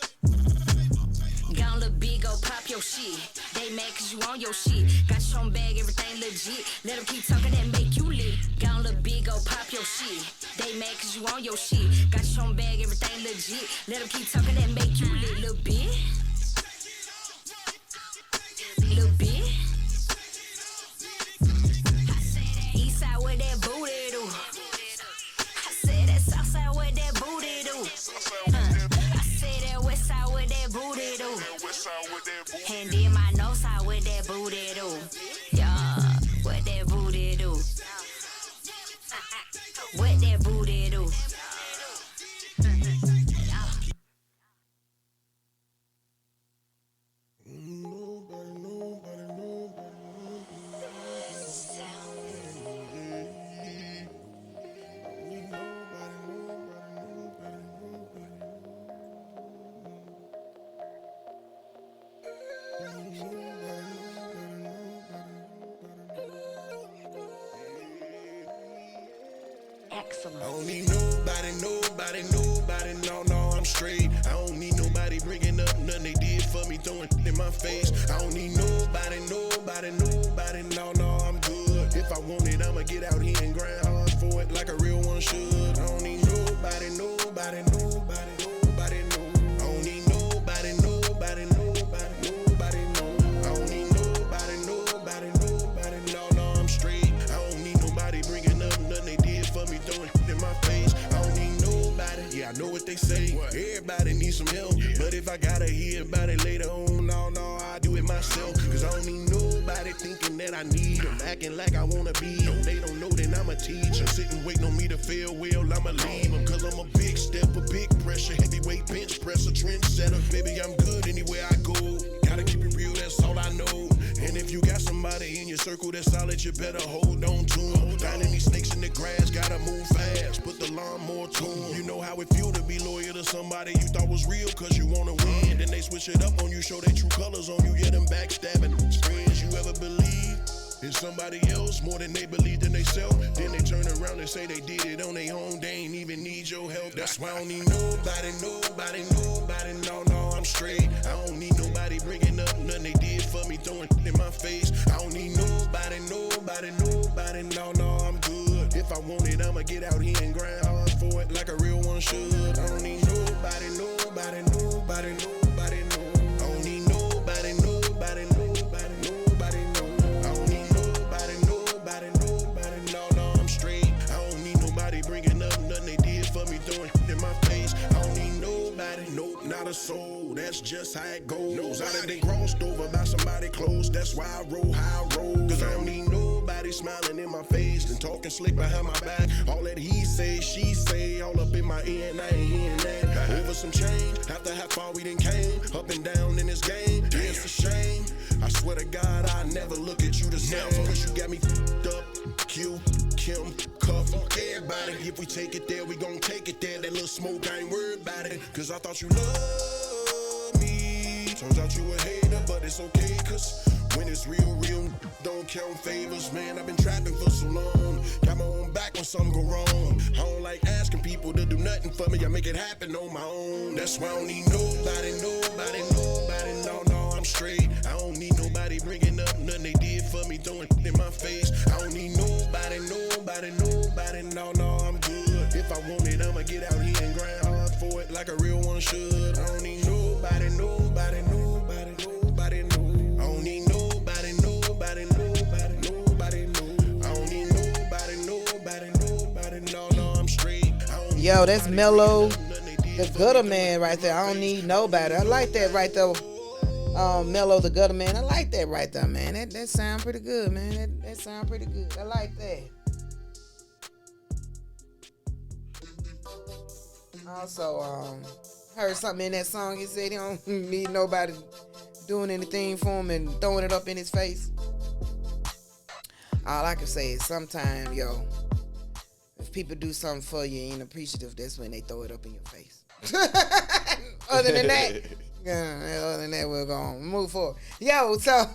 your shit. They mad cause you on your shit. Got your own bag, everything legit. Let them keep talking, that make you lit. Got a little big, go pop your shit. They mad cause you on your shit. Got your own bag, everything legit. Let them keep talking, that make you lit. Little bit. Little bit. Eastside with that booty do. I said that Southside with that booty do. I said that Westside with that booty do. And then my north side with that booty do. Yeah, what that booty do. What that booty do. I don't need nobody, no, I'm straight. I don't need nobody bringing up nothing they did for me, throwing in my face. I don't need nobody, no, I'm good. If I want it, I'ma get out here and grind hard for it like a real one should. I don't need nobody, no. I don't need nobody, no. I don't need nobody, no, I'm straight. I don't need nobody bringing up nothing they did for me, throwing in my face. I don't need nobody. Yeah, I know what they say. Everybody needs some help. But if I gotta hear about it later on, no, I do it myself. Cause I don't need nobody thinking that I need them, acting like I wanna be them. They don't know that I'm a teacher. Sitting waiting on me to fail well, I'ma leave them. Cause I'm a big stepper, big pressure, heavyweight bench presser, trendsetter. Baby, I'm good anywhere I go. Gotta keep it real, that's all I know. And if you got somebody in your circle that's solid, you better hold on to them. Finding these snakes in the grass, gotta move fast. Put the lawnmower to them. You know how it feel to be loyal to somebody you thought was real cause you wanna win. Then they switch it up on you, show their true colors on you, yeah, them backstabbing. Friends you ever believe in somebody else more than they believed in themselves. Then they turn around and say they did it on their own. They ain't even need your help. That's why I don't need nobody, no, I'm straight. I don't need nobody bringing up nothing they did for me, throwing in my face. I don't need nobody, no, I'm good. If I want it, I'ma get out here and grind hard for it like a real one should. I don't need nobody, no. I don't need nobody, no. I don't need nobody, no, I'm straight. I don't need nobody bringing up nothing they did for me, throwing in my face. I don't need nobody, nope, not a soul. That's just how it goes. I done been crossed over by somebody close. That's why I roll how I roll. Cause I don't need nobody smiling in my face and talking slick behind my back. All that he say, she say, all up in my ear and I ain't hearing that. Over some change, after how far we done came, up and down in this game. It's a shame. I swear to God, I never look at you the same. Cause you got me f***ed up. Q, Kim, Cuff, everybody. If we take it there, we gon' take it there. That little smoke, I ain't worried about it. Cause I thought you loved me. Turns out you a hater, but it's okay. Cause when it's real, don't count favors. Man, I've been trapping for so long. Got my own back when something go wrong. I don't like asking people to do nothing for me. I make it happen on my own. That's why I don't need nobody, no, I'm straight. I don't need nobody bringing up nothing they did for me, throwing in my face. I don't need nobody, no, I'm good. If I want it, I'ma get out here and grind hard for it like a real one should. I don't need nobody, no. I don't need nobody, no. I don't need nobody, no, I'm straight. Yo, that's Mellow, the gutter man right there. I don't need nobody. I like that right there. Mellow, the gutter man. I like that right there, man. That sound pretty good, man. That sound pretty good. I like that. Also, heard something in that song. He said he don't need nobody doing anything for him and throwing it up in his face. All I can say is sometimes, yo, if people do something for you and ain't appreciative, that's when they throw it up in your face. Other than that, we'll go on. Move forward. Yo, so,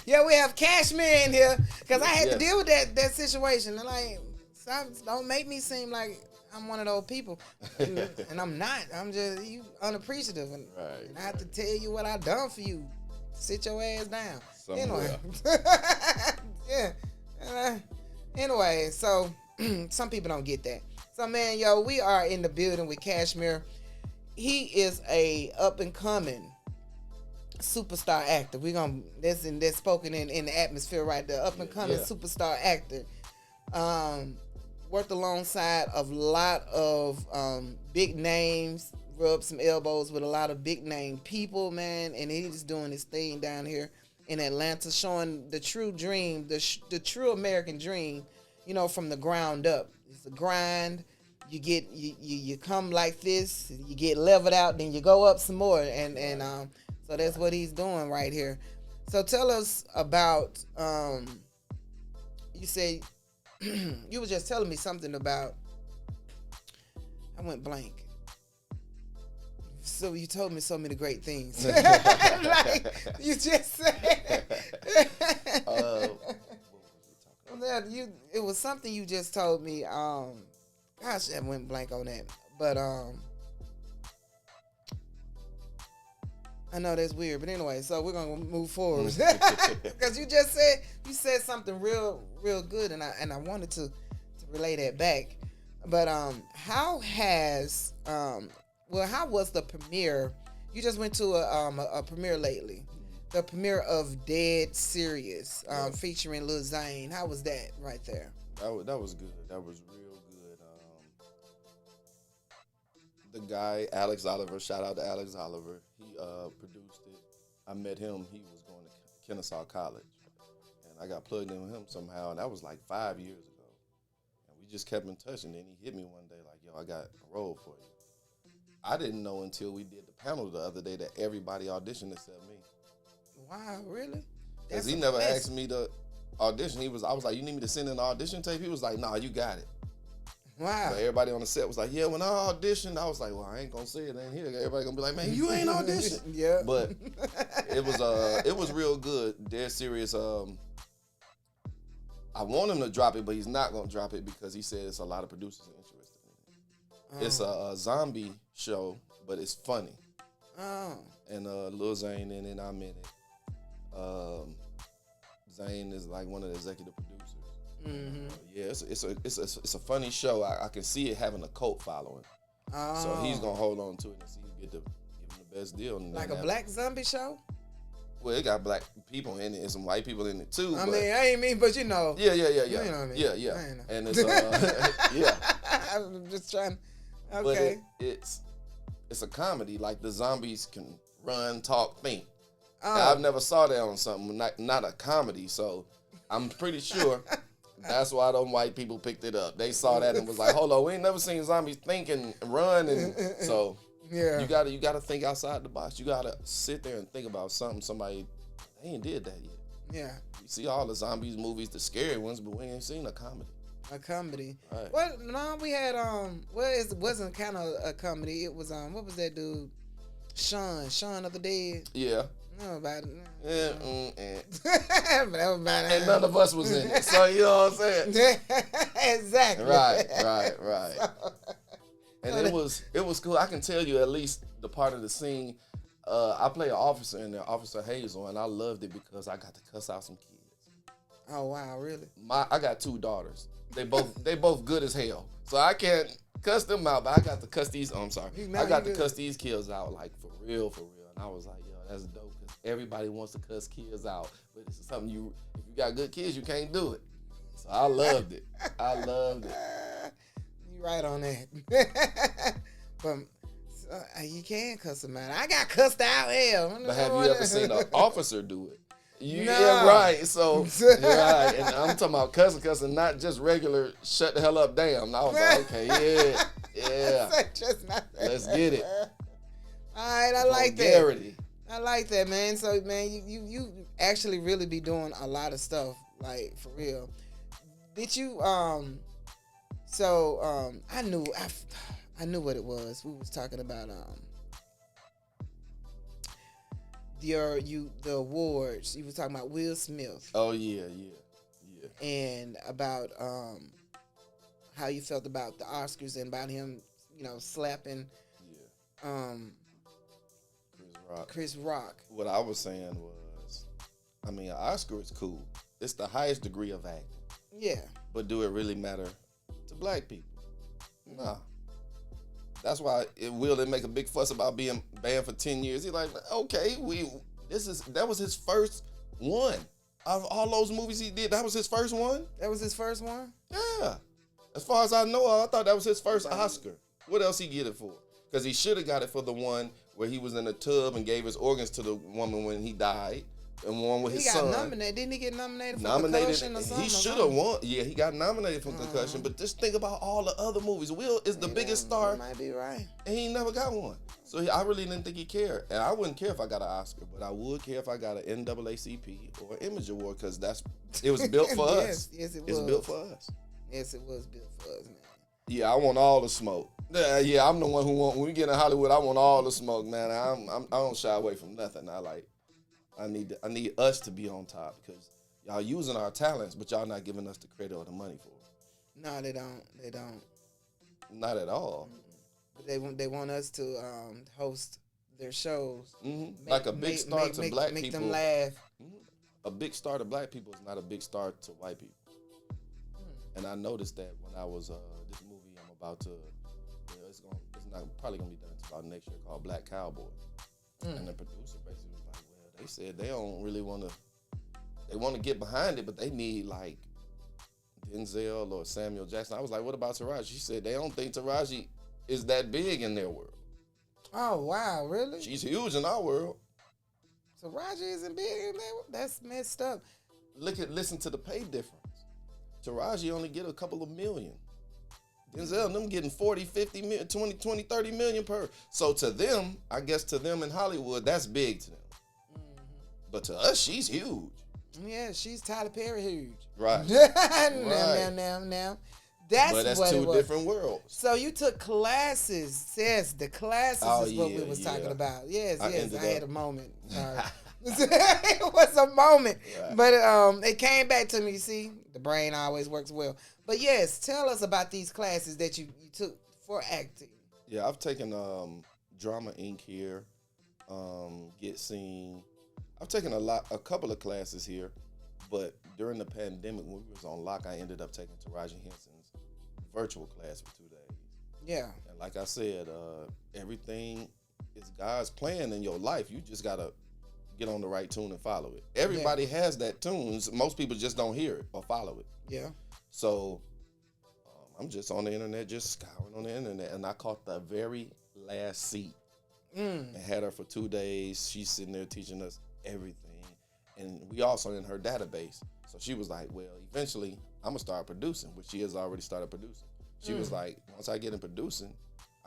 we have Cashmere in here because I had to deal with that situation. And like, don't make me seem like I'm one of those people. And I'm not. I'm just, you unappreciative. And I have to tell you what I done for you. sit your ass down. Somewhere. Anyway. Yeah. Anyway, so some people don't get that. So man, yo, we are in the building with Cashmere. He is a up and coming superstar actor. We're gonna that's spoken in the atmosphere right there. Up and coming superstar actor. Worked alongside a lot of big names, rubbed some elbows with a lot of big name people, man, and he's doing his thing down here in Atlanta, showing the true dream, the true American dream, you know, from the ground up. It's a grind. You come like this, you get leveled out, then you go up some more, and so that's what he's doing right here. So tell us about you say you were just telling me something about, I went blank. So you told me so many great things. Like you just said. It was something you just told me. Gosh, I went blank on that. But I know that's weird. But anyway, so we're gonna move forward because you said something real good, and I wanted to relay that back. But how was the premiere? You just went to a premiere lately. The premiere of Dead Serious, featuring Lil Zane. How was that right there? That was good. That was real good. The guy, Alex Oliver, shout out to Alex Oliver. He produced it. I met him. He was going to Kennesaw College. And I got plugged in with him somehow. And that was like 5 years ago. And we just kept in touch. And then he hit me one day like, yo, I got a role for you. I didn't know until we did the panel the other day that everybody auditioned except me. Wow, really? Because he never asked me to audition. I was like, you need me to send in an audition tape? He was like, nah, you got it. Wow. But everybody on the set was like, yeah, when I auditioned, I was like, well, I ain't gonna say it in here. Everybody gonna be like, man, you ain't auditioned. Yeah. But it was real good. Dead Serious. I want him to drop it, but he's not gonna drop it because he said it's a lot of producers interested in it. It's a zombie show, but it's funny. Oh. And Lil Zane in it, I'm in it. Zane is like one of the executive producers. Mm-hmm. It's a funny show. I can see it having a cult following. Oh. So he's gonna hold on to it and see if he get to give him the best deal. Like a black zombie show? Well, it got black people in it and some white people in it too. I ain't mean, but you know. Yeah. You know what I mean? Yeah. I know. And it's yeah. I'm just trying. Okay. But it's a comedy. Like the zombies can run, talk, think. Oh. Now, I've never saw that on something, not a comedy. So I'm pretty sure that's why them white people picked it up. They saw that and was like, hold on, we ain't never seen zombies think and run. And so yeah, you gotta think outside the box. You gotta sit there and think about somebody they ain't did that yet. Yeah. You see all the zombies movies, the scary ones, but we ain't seen a comedy. A comedy. Right. Well, no, we had it wasn't kind of a comedy. It was what was that dude? Shaun of the Dead. Yeah. No about it. But that was about it. And none of us was in it. So you know what I'm saying? Exactly. Right. And it was cool. I can tell you at least the part of the scene. I play an officer in there, Officer Hazel, and I loved it because I got to cuss out some kids. Oh wow, really? I got 2 daughters. They both good as hell. So I can't cuss them out, but I got to cuss these. Oh, I'm sorry. I got to cuss these kids out like for real. And I was like, yo, that's dope because everybody wants to cuss kids out, but it's something if you got good kids, you can't do it. So I loved it. You right on that. But you can cuss them out. I got cussed out. Hell. But have you ever seen an officer do it? No. Yeah, right. So, right. And I'm talking about cussing, not just regular shut the hell up, damn. And I was like, okay, yeah. Let's get it. All right, I like that. I like that, man. So, man, you actually really be doing a lot of stuff, like, for real. Did you, I knew what it was. We was talking about, the awards. You was talking about Will Smith. Oh yeah. And about how you felt about the Oscars and about him, slapping Chris Rock. What I was saying was I mean, an Oscar is cool. It's the highest degree of acting. Yeah. But do it really matter to black people? Nah. That's why they make a big fuss about being banned for 10 years. He's like, okay, that was his first one. Out of all those movies he did, that was his first one? That was his first one? Yeah. As far as I know, I thought that was his first Oscar. What else he get it for? Because he should have got it for the one where he was in a tub and gave his organs to the woman when he died. And one with his son. He got nominated. Didn't he get nominated for concussion or something? He should have won. Yeah, he got nominated for concussion. But just think about all the other movies. Will is the biggest star. You might be right. And he never got one. So I really didn't think he cared. And I wouldn't care if I got an Oscar, but I would care if I got an NAACP or an Image Award because it was built for us. Yes, it was. It's built for us. Yes, it was built for us, man. Yeah, I want all the smoke. Yeah, I'm the one who when we get in Hollywood, I want all the smoke, man. I don't shy away from nothing. I need us to be on top because y'all using our talents, but y'all not giving us the credit or the money for it. No, they don't. They don't. Not at all. But they want us to host their shows. Mm-hmm. Like a big star to black people. Make them laugh. Mm-hmm. A big star to black people is not a big star to white people. And I noticed that when I was this movie I'm about to, it's not probably gonna be done until about next year called Black Cowboy. And the producer basically was like, well, they said they don't really they want to get behind it, but they need like Denzel or Samuel Jackson. I was like, what about Taraji? She said they don't think Taraji is that big in their world. Oh wow, really? She's huge in our world. Taraji isn't big in their world? That's messed up. Listen to the pay difference. Taraji only get a couple of million. Denzel, them getting 40, 50, 20, 30 million per. So to them, I guess to them in Hollywood, that's big to them. Mm-hmm. But to us, she's huge. Yeah, she's Tyler Perry huge. Right. Now. That's two different worlds. So you took classes. Yes, the classes is what we was talking about. Yes, I had a moment. Sorry. It was a moment. Right. But it came back to me. You see, the brain always works well. But yes, tell us about these classes that you took for acting. Yeah, I've taken Drama Inc. here, Get Seen. I've taken a couple of classes here, but during the pandemic when we was on lock, I ended up taking Taraji Henson's virtual class for 2 days. Yeah. And like I said, everything is God's plan in your life. You just gotta get on the right tune and follow it. Everybody has that tune. Most people just don't hear it or follow it. Yeah. So I'm just on the internet, just scouring on the internet, and I caught the very last seat and had her for 2 days. She's sitting there teaching us everything, and we also in her database. So she was like, well, eventually I'm gonna start producing, which she has already started producing. She was like, once I get in producing,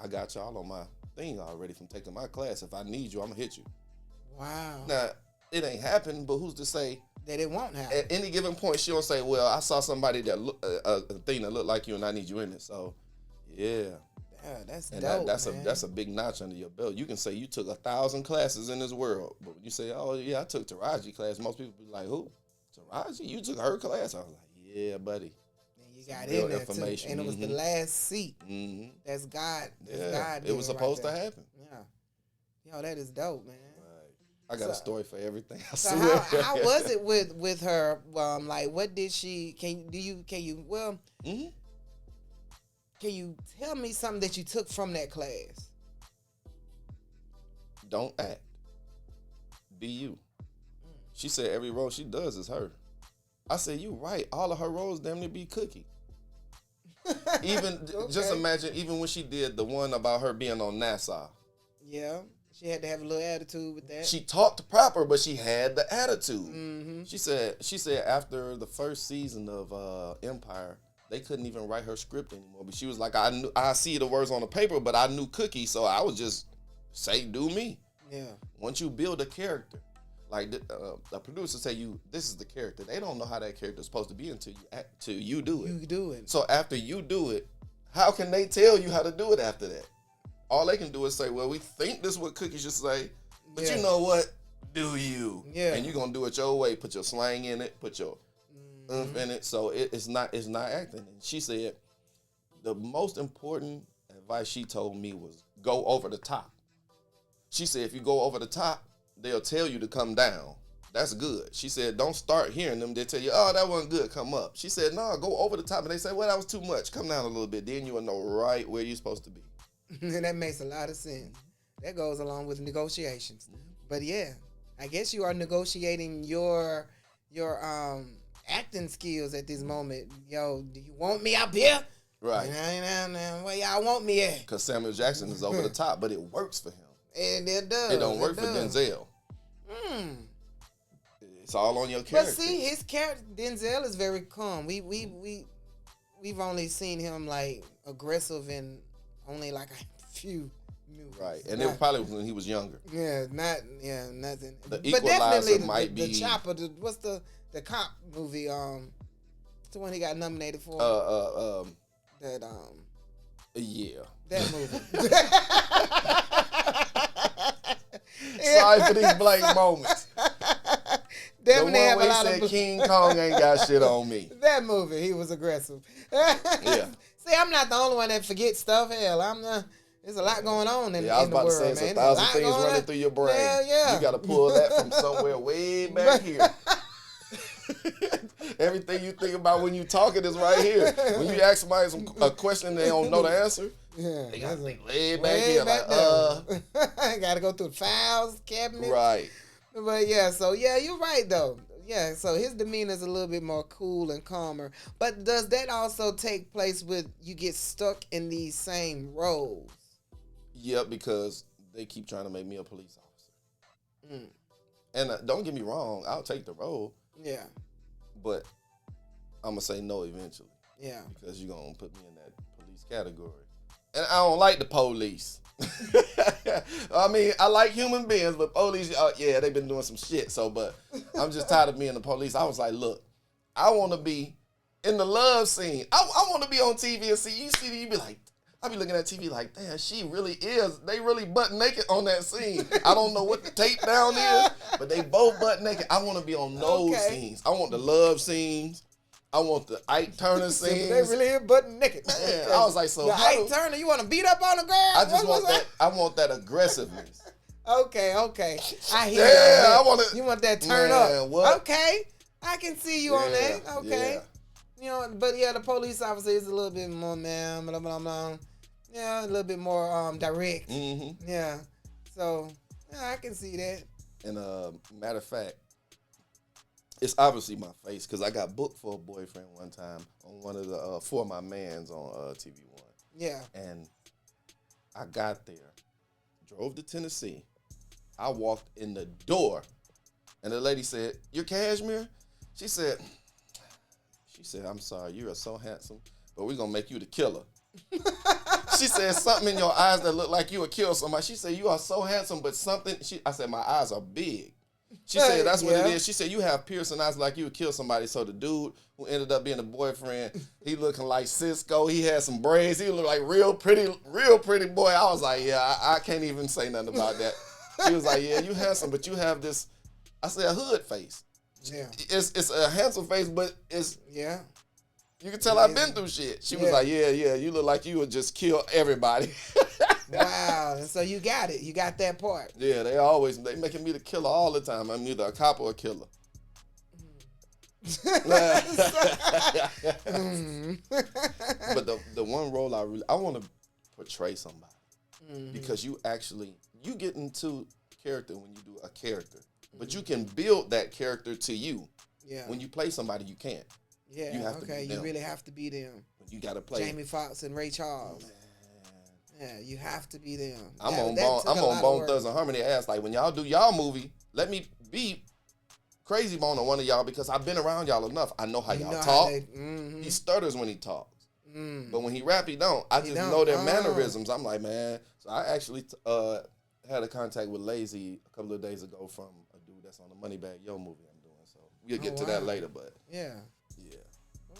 I got y'all on my thing already from taking my class. If I need you, I'm gonna hit you. Wow. Now, it ain't happened, but who's to say that it won't happen? At any given point, she'll say, well, I saw somebody that a thing that looked like you and I need you in it. So, yeah. Yeah, that's dope, that's a big notch under your belt. You can say you took 1,000 classes in this world, but when you say, oh, yeah, I took Taraji class, most people be like, who? Taraji? You took her class? I was like, yeah, buddy. And you got in there, too. And it was the last seat. Mm-hmm. That's God. God. It was supposed to happen. Yeah. Yo, that is dope, man. I got a story for everything. I so swear. how was it with her? Like, what did she? Can you? Can you tell me something that you took from that class? Don't act. Be you. She said every role she does is her. I said, you right. All of her roles damn near be Cookie. Even just imagine, even when she did the one about her being on NASA. Yeah. She had to have a little attitude with that. She talked proper, but she had the attitude. Mm-hmm. She said after the first season of Empire, they couldn't even write her script anymore. But she was like, I see the words on the paper, but I knew Cookie, so I would just say, do me. Yeah. Once you build a character, like the producer say this is the character. They don't know how that character is supposed to be until you do it. You do it. So after you do it, how can they tell you how to do it after that? All they can do is say, well, we think this is what Cookie should say, but you know what? Do you? Yeah. And you're going to do it your way. Put your slang in it. Put your oomph in it. So it's not acting. And she said the most important advice she told me was go over the top. She said if you go over the top, they'll tell you to come down. that's good. She said, don't start hearing them. They tell you, oh, that wasn't good. Come up. She said, no, go over the top. And they say, well, that was too much. Come down a little bit. Then you will know right where you're supposed to be. And that makes a lot of sense. That goes along with negotiations. But yeah, I guess you are negotiating your acting skills at this moment. Yo, do you want me up here? Right. Where y'all want me at? Because Samuel Jackson is over the top, but it works for him. And it does. It don't work for Denzel. It's all on your But character. see, his character Denzel is very calm. We've only seen him like aggressive in only like a few movies. Right, and it was probably when he was younger. Yeah, nothing. The But Equalizer definitely might the be Chopper. What's the cop movie? It's the one he got nominated for. Yeah. That movie. Sorry for these blank moments. Definitely the have one a where lot he said of King Kong ain't got shit on me. That movie, he was aggressive. Yeah. See, I'm not the only one that forgets stuff. Hell, there's a lot going on in, Yeah, I was in the about world, to say man. it's 1,000 things going running on. through your brain. Hell yeah. You got to pull that from somewhere way back here. Everything you think about when you talking is right here. When you ask somebody a question they don't know the answer, Yeah, they got to that's think way back here. Like, got to go through the files, cabinet. right. But yeah, so yeah, you're right though. Yeah, so his demeanor is a little bit more cool and calmer. But does that also take place with you get stuck in these same roles? Yep, because they keep trying to make me a police officer. And don't get me wrong, I'll take the role. Yeah. But I'm going to say no eventually. Yeah. Because you're going to put me in that police category. And I don't like the police. I mean, I like human beings, but police, yeah, they've been doing some shit. So, but I'm just tired of being the police. I was like, look, I want to be in the love scene. I want to be on TV and see, you be like, I be looking at TV like, damn, she really is. They really butt naked on that scene. I don't know what the takedown is, but they both butt naked. I want to be on those scenes. I want the love scenes. I want the Ike Turner scenes. They really is butt naked. Man, I was like, so the Ike Turner, you want to beat up on the girl? I just want that. I want that aggressiveness. Okay. I hear Yeah, you. I want to. You want that turn up? What? Okay, I can see you on that. Okay. Yeah. You know, but yeah, the police officer is a little bit more, man, blah, blah, blah. Yeah, a little bit more direct. Mm-hmm. Yeah. So, yeah, I can see that. And matter of fact, it's obviously my face because I got booked for a boyfriend one time on one of the For My Mans on TV One. Yeah. And I got there, drove to Tennessee. I walked in the door, and the lady said, "You're Cashmere?" She said, "I'm sorry, you are so handsome, but we're gonna make you the killer." She said something in your eyes that looked like you would kill somebody. She said, "You are so handsome, but something." I said, "My eyes are big." She said, "That's what it is." She said, "You have piercing eyes like you would kill somebody." So the dude who ended up being a boyfriend, he looking like Cisco. He had some braids. He looked like real pretty boy. I was like, yeah, I can't even say nothing about that. She was like, "Yeah, you handsome, but you have this," I said, "a hood face." Yeah. It's a handsome face, but it's yeah. You can tell I've been through shit. She was like, yeah, you look like you would just kill everybody. Wow. So you got it. You got that part. Yeah, they making me the killer all the time. I'm either a cop or a killer. But the one role I want to portray somebody. Because you get into character when you do a character. But you can build that character to you. Yeah. When you play somebody, you can't. Yeah, you have to be them. You really have to be them. You got to play Jamie Foxx and Ray Charles. Man. Yeah, you have to be them. I'm on Bone Thugs and Harmony ass. Like, when y'all do y'all movie, let me be Crazy Bone on one of y'all because I've been around y'all enough. I know how y'all talk. He stutters when he talks. But when he rap, he don't. I just know their mannerisms. I'm like, man. So I actually had a contact with Lazy a couple of days ago from a dude that's on the Moneybag Yo movie I'm doing. So we'll get to that later. But yeah.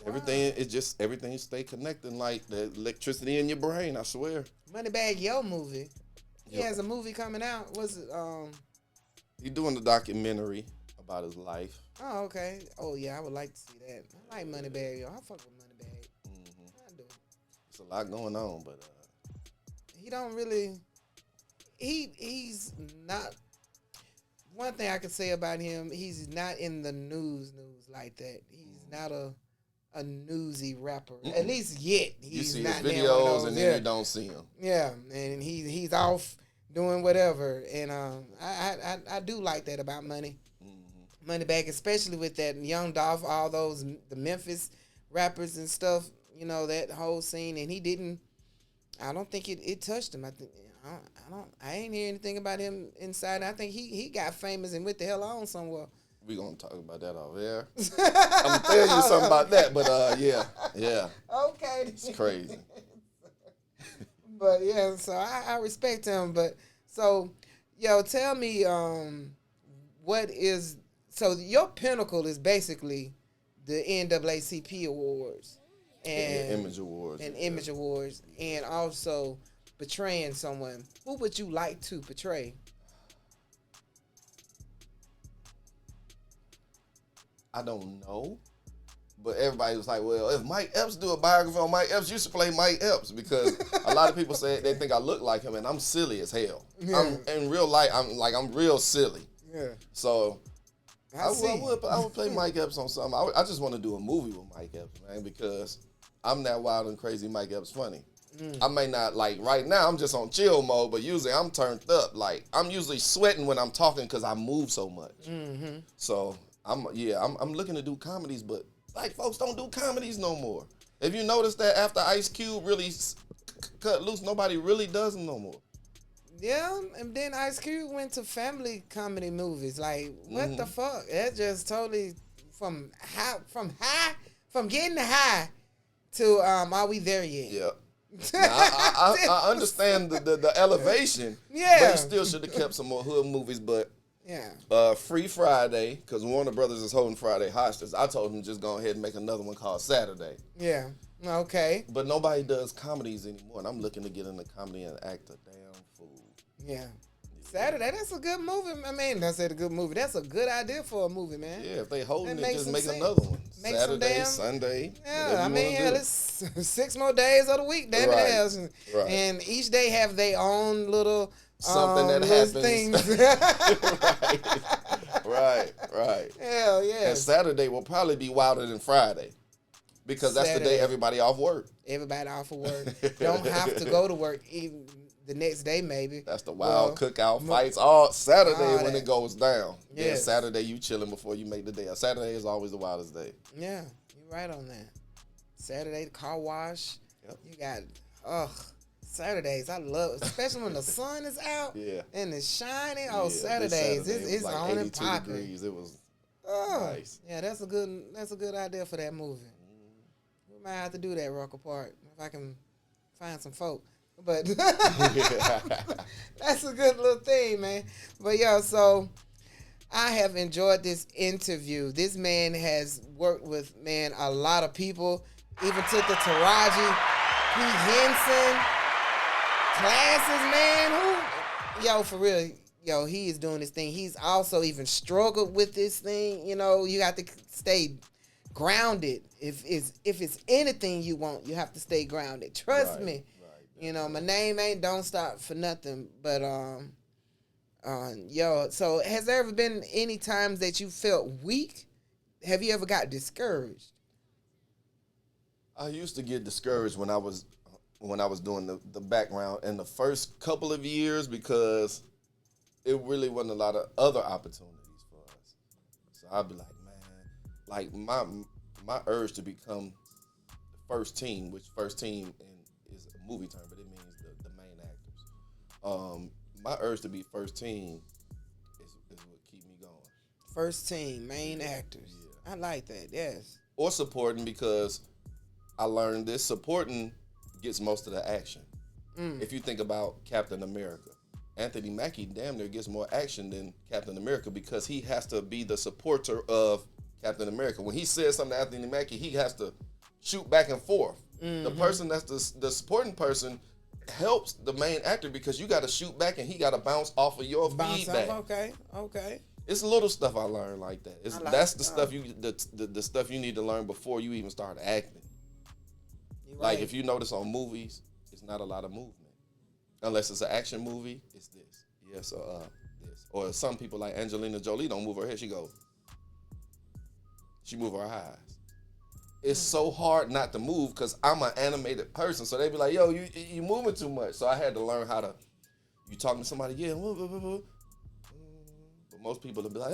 Everything stay connected like the electricity in your brain, I swear. Moneybag Yo movie. He has a movie coming out. What's it? He doing the documentary about his life. Oh, okay. Oh yeah, I would like to see that. I like Moneybag Yo. I fuck with Moneybag. I do. It's a lot going on, but he don't really. He's not. one thing I can say about him, he's not in the news like that. He's not a newsy rapper. At least yet. You He's see not his now one of videos those, and then you don't see him. Yeah, and he's off doing whatever. And I do like that about Money. Money Bag, especially with that Young Dolph, all those the Memphis rappers and stuff. You know, that whole scene, and he didn't. I don't think it touched him. I ain't hear anything about him inside. I think he got famous and went the hell on somewhere. We gonna talk about that off air. I'm gonna tell you something about that, but yeah. Okay. It's crazy. But yeah, so I respect him. But so, tell me, what is so your pinnacle is basically the NAACP awards and Image Awards and Image Awards, and also portraying someone. Who would you like to portray? I don't know, but everybody was like, well, if Mike Epps do a biography on Mike Epps, you should play Mike Epps, because a lot of people say they think I look like him, and I'm silly as hell. Yeah. In real life, I'm real silly. Yeah. So I see. would play Mike Epps on something. I just want to do a movie with Mike Epps, man, because I'm that wild and crazy Mike Epps funny. I may not, like, right now I'm just on chill mode, but usually I'm turned up. Like, I'm usually sweating when I'm talking because I move so much. Mm-hmm. So I'm looking to do comedies, but black folks don't do comedies no more. If you notice that after Ice Cube really cut loose, nobody really does them no more. Yeah, and then Ice Cube went to family comedy movies. Like, what the fuck? That just totally from getting high to are we there yet? Yeah. Now, I understand the elevation. Yeah. But he still should have kept some more hood movies. But Free Friday, because Warner Brothers is holding Friday hostage. I told him just go ahead and make another one called Saturday. Yeah. Okay. But nobody does comedies anymore, and I'm looking to get into comedy and act a damn fool. Yeah. Saturday, that's a good movie. I mean, I said a good movie. That's a good idea for a movie, man. Yeah, if they holding That it, just makes make some another sense. one. Make some Saturday, damn- Sunday. Yeah, I mean, hell, it's 6 more days of the week, damn Right. it else. Right. And each day have their own little Something that little happens. things. Right. Hell yeah. And Saturday will probably be wilder than Friday, because that's the Saturday. day everybody off work. Everybody off of work. Don't have to go to work even the next day, maybe. That's the wild Well, cookout fights all Saturday all when that. it goes down. Yeah, Yes. Saturday you chilling before you make the day. Saturday is always the wildest day. Yeah, you're right on that. Saturday, the car wash. Yep. You got, Saturdays. I love, especially when the sun is out Yeah. and it's shining. Yeah, Oh, this Saturdays, Saturday, it was it's like on and 82 popping. degrees. It was Oh, nice. yeah, that's a good idea for that movie. We might have to do that, Rocker Park, if I can find some folk. But that's a good little thing, man. But yeah, so I have enjoyed this interview. This man has worked with, a lot of people. Even took the Taraji P. Henson classes, man. Yo, for real. Yo, he is doing this thing. He's also even struggled with this thing. You know, you have to stay grounded. If it's anything you want, you have to stay grounded. Trust me. You know, my name ain't Don't Stop for nothing. But so has there ever been any times that you felt weak? Have you ever got discouraged? I used to get discouraged when I was doing the background in the first couple of years, because it really wasn't a lot of other opportunities for us. So I'd be like, man, like my urge to become the first team, which first team is a movie term, but it means the main actors. My urge to be first team is what keep me going. First team, main actors. Yeah. I like that, yes. Or supporting, because I learned this, supporting gets most of the action. If you think about Captain America, Anthony Mackie damn near gets more action than Captain America, because he has to be the supporter of Captain America. When he says something to Anthony Mackie, he has to shoot back and forth. The person that's the supporting person helps the main actor, because you got to shoot back and he got to bounce off of your feedback. Okay. It's little stuff I learned like that. That's the stuff. stuff the stuff you need to learn before you even start acting. You're Like right. if you notice on movies, it's not a lot of movement. Unless it's an action movie, it's this. Yeah, so this. Or some people like Angelina Jolie don't move her head. She move her eyes. It's so hard not to move because I'm an animated person. So they be like, yo, you moving too much. So I had to learn how to, you talking to somebody, yeah, but most people will be like,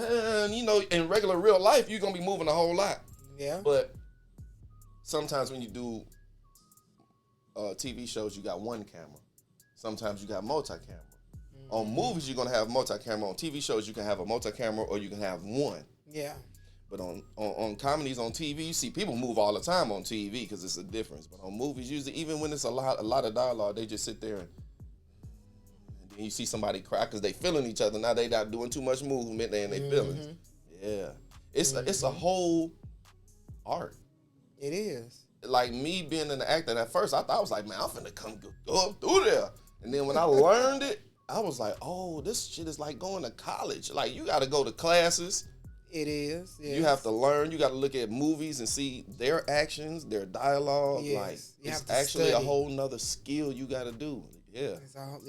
you know, in regular real life, you're going to be moving a whole lot. Yeah. But sometimes when you do TV shows, you got one camera. Sometimes you got multi-camera. On movies, you're going to have multi-camera. On TV shows, you can have a multi-camera or you can have one. Yeah. But on comedies on TV, you see people move all the time on TV because it's a difference. But on movies, usually, even when it's a lot of dialogue, they just sit there and then you see somebody cry because they feeling each other. Now they not doing too much movement and they feelings. Yeah. It's a whole art. It is. Like me being an actor at first, I thought I was like, man, I'm finna come go up through there. And then when I learned it, I was like, oh, this shit is like going to college. Like you got to go to classes. It is. Yes. You have to learn. You got to look at movies and see their actions, their dialogue. Yes. Like You it's have to actually study. a whole nother skill you got to do. Yeah. It's a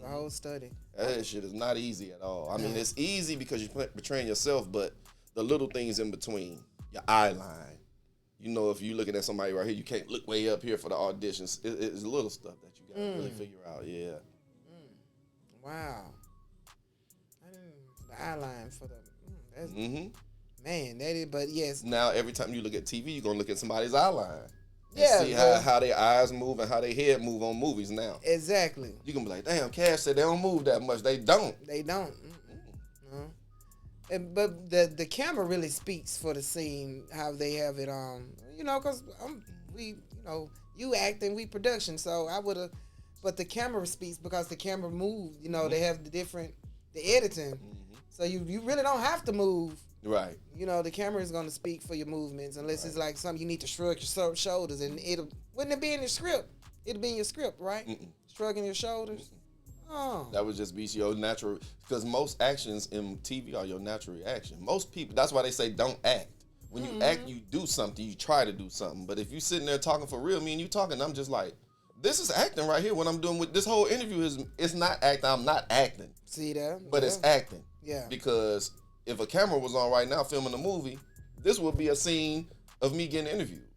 whole study. That shit is not easy at all. I mean, it's easy because you're portraying yourself, but the little things in between, your eye line. You know, if you're looking at somebody right here, you can't look way up here for the auditions. It's little stuff that you got to really figure out. Yeah. Wow. The eye line for the. That's, Man, that is. But yes. Now, every time you look at TV, you're going to look at somebody's eye line. Yeah. See how their eyes move and how their head move on movies now. Exactly. You can be like, damn, Cash said they don't move that much. They don't. They don't. No. But the camera really speaks for the scene, how they have it you know, because you acting, we production, so I would have, but the camera speaks because the camera moved, you know, they have the editing, so you really don't have to move. Right. You know, the camera is going to speak for your movements unless it's like something you need to shrug your shoulders, and wouldn't it be in your script? It'll be in your script, right? Shrugging your shoulders. Oh. That would just be your natural, because most actions in TV are your natural reaction. Most people, that's why they say don't act. When you act, you do something, you try to do something. But if you sitting there talking for real, me and you talking, I'm just like, this is acting right here. What I'm doing with this whole interview it's not acting. I'm not acting. See that? But it's acting. Yeah. Because if a camera was on right now filming a movie, this would be a scene of me getting interviewed.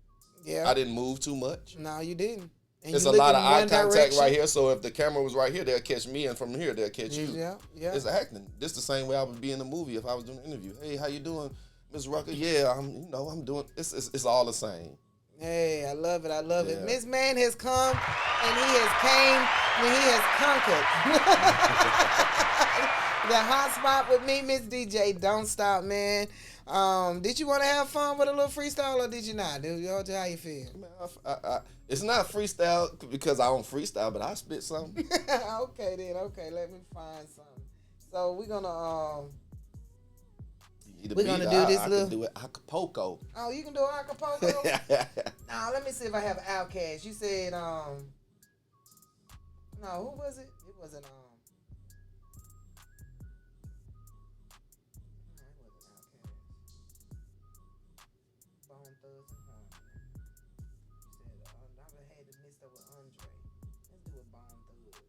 Yeah. I didn't move too much. No, you didn't. And It's you a look lot in of eye one contact direction. right here, so if the camera was right here, they'll catch me, and from here, they'll catch you. Yeah. It's acting. This the same way I would be in the movie if I was doing an interview. Hey, how you doing, Miss Rucker? Yeah, I'm doing. It's all the same. Hey, I love it. I love it. Yeah. Miss Man has come, and he has came, and he has conquered. The hot spot with me, Miss DJ. Don't stop, man. Did you want to have fun with a little freestyle, or did you not? How you feel? Man, it's not freestyle because I don't freestyle, but I spit something. Okay, then. Okay, let me find something. So we're gonna do this I little. can do it Acapulco. Oh, you can do Acapulco. Now let me see if I have Outkast. You said no, who was it? It wasn't Bone Thugs and Harmony. You said I had to mix that with Andre. Let's do it Bone Thugs.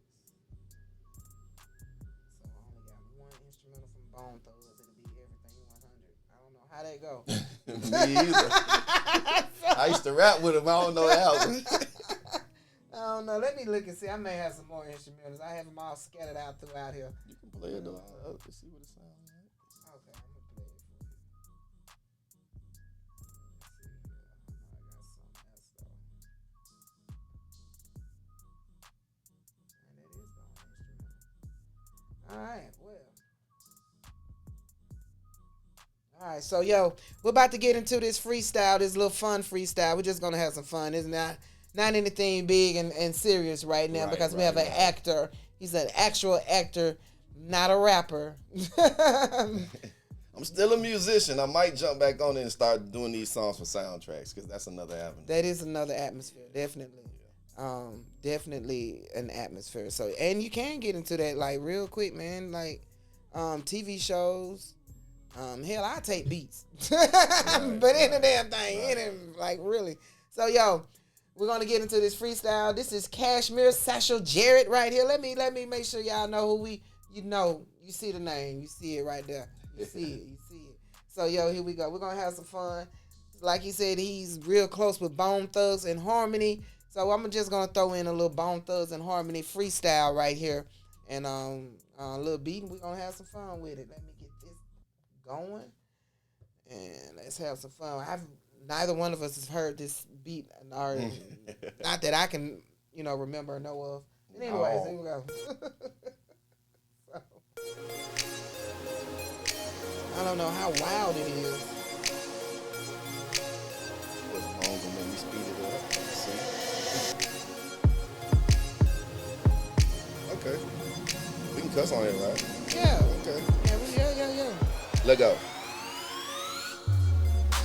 So I only got one instrumental from Bone Thugs. It'll be Everything 100. I don't know how that go. Me either. I used to rap with him. I don't know the album. I don't know. Let me look and see. I may have some more instrumentals. I have them all scattered out throughout here. You can play it though. Let's see what it sounds like. Okay, I'm gonna play it for you. Let's see here. I know I got something else though. And it is the only instrumental. All right, well. All right, so yo, we're about to get into this freestyle, this little fun freestyle. We're just gonna have some fun. It's not anything big and serious right now because we have an actor. He's an actual actor, not a rapper. I'm still a musician. I might jump back on it and start doing these songs for soundtracks because that's another avenue. That is another atmosphere, definitely. Definitely an atmosphere. So, and you can get into that like real quick, man. Like TV shows. Hell, I take beats, but in the damn thing, it ain't like really. So, yo, we're gonna get into this freestyle. This is Cashmere Satchel Jarrett right here. Let me make sure y'all know who we you know, you see the name. You see it right there. You see it. You see it. So, yo, here we go. We're going to have some fun. Like he said, he's real close with Bone Thugs and Harmony. So I'm just going to throw in a little Bone Thugs and Harmony freestyle right here. And a little beat, and we're going to have some fun with it. Let me get this going. And let's have some fun. Neither one of us has heard this beat. Or, not that I can, remember or know of. But anyways, here we go. So, I don't know how wild it is. What's wrong with me? Speed it up. See? Okay. We can cuss on it, right? Yeah. Okay. Yeah. Let go.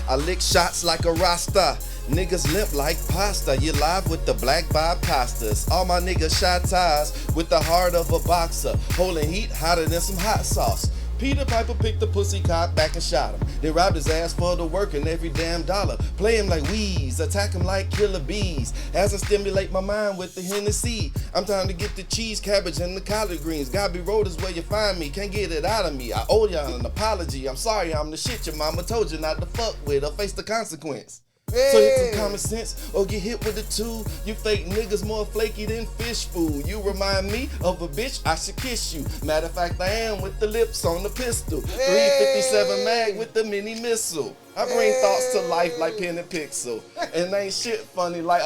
I lick shots like a Rasta. Niggas limp like pasta. You live with the black Bob Costas. All my niggas shot ties with the heart of a boxer. Holding heat hotter than some hot sauce. Peter Piper picked the pussy cop back and shot him. They robbed his ass for the work and every damn dollar. Play him like weeds, attack him like killer bees. As I stimulate my mind with the Hennessy, I'm trying to get the cheese, cabbage, and the collard greens. Gabby Road is where you find me, can't get it out of me. I owe y'all an apology, I'm sorry I'm the shit your mama told you not to fuck with or face the consequence. Hey. So hit some common sense or get hit with a tool. You fake niggas more flaky than fish food. You remind me of a bitch, I should kiss you. Matter of fact, I am with the lips on the pistol. 357 mag with the mini missile. I bring thoughts to life like pen and pixel. And ain't shit funny like,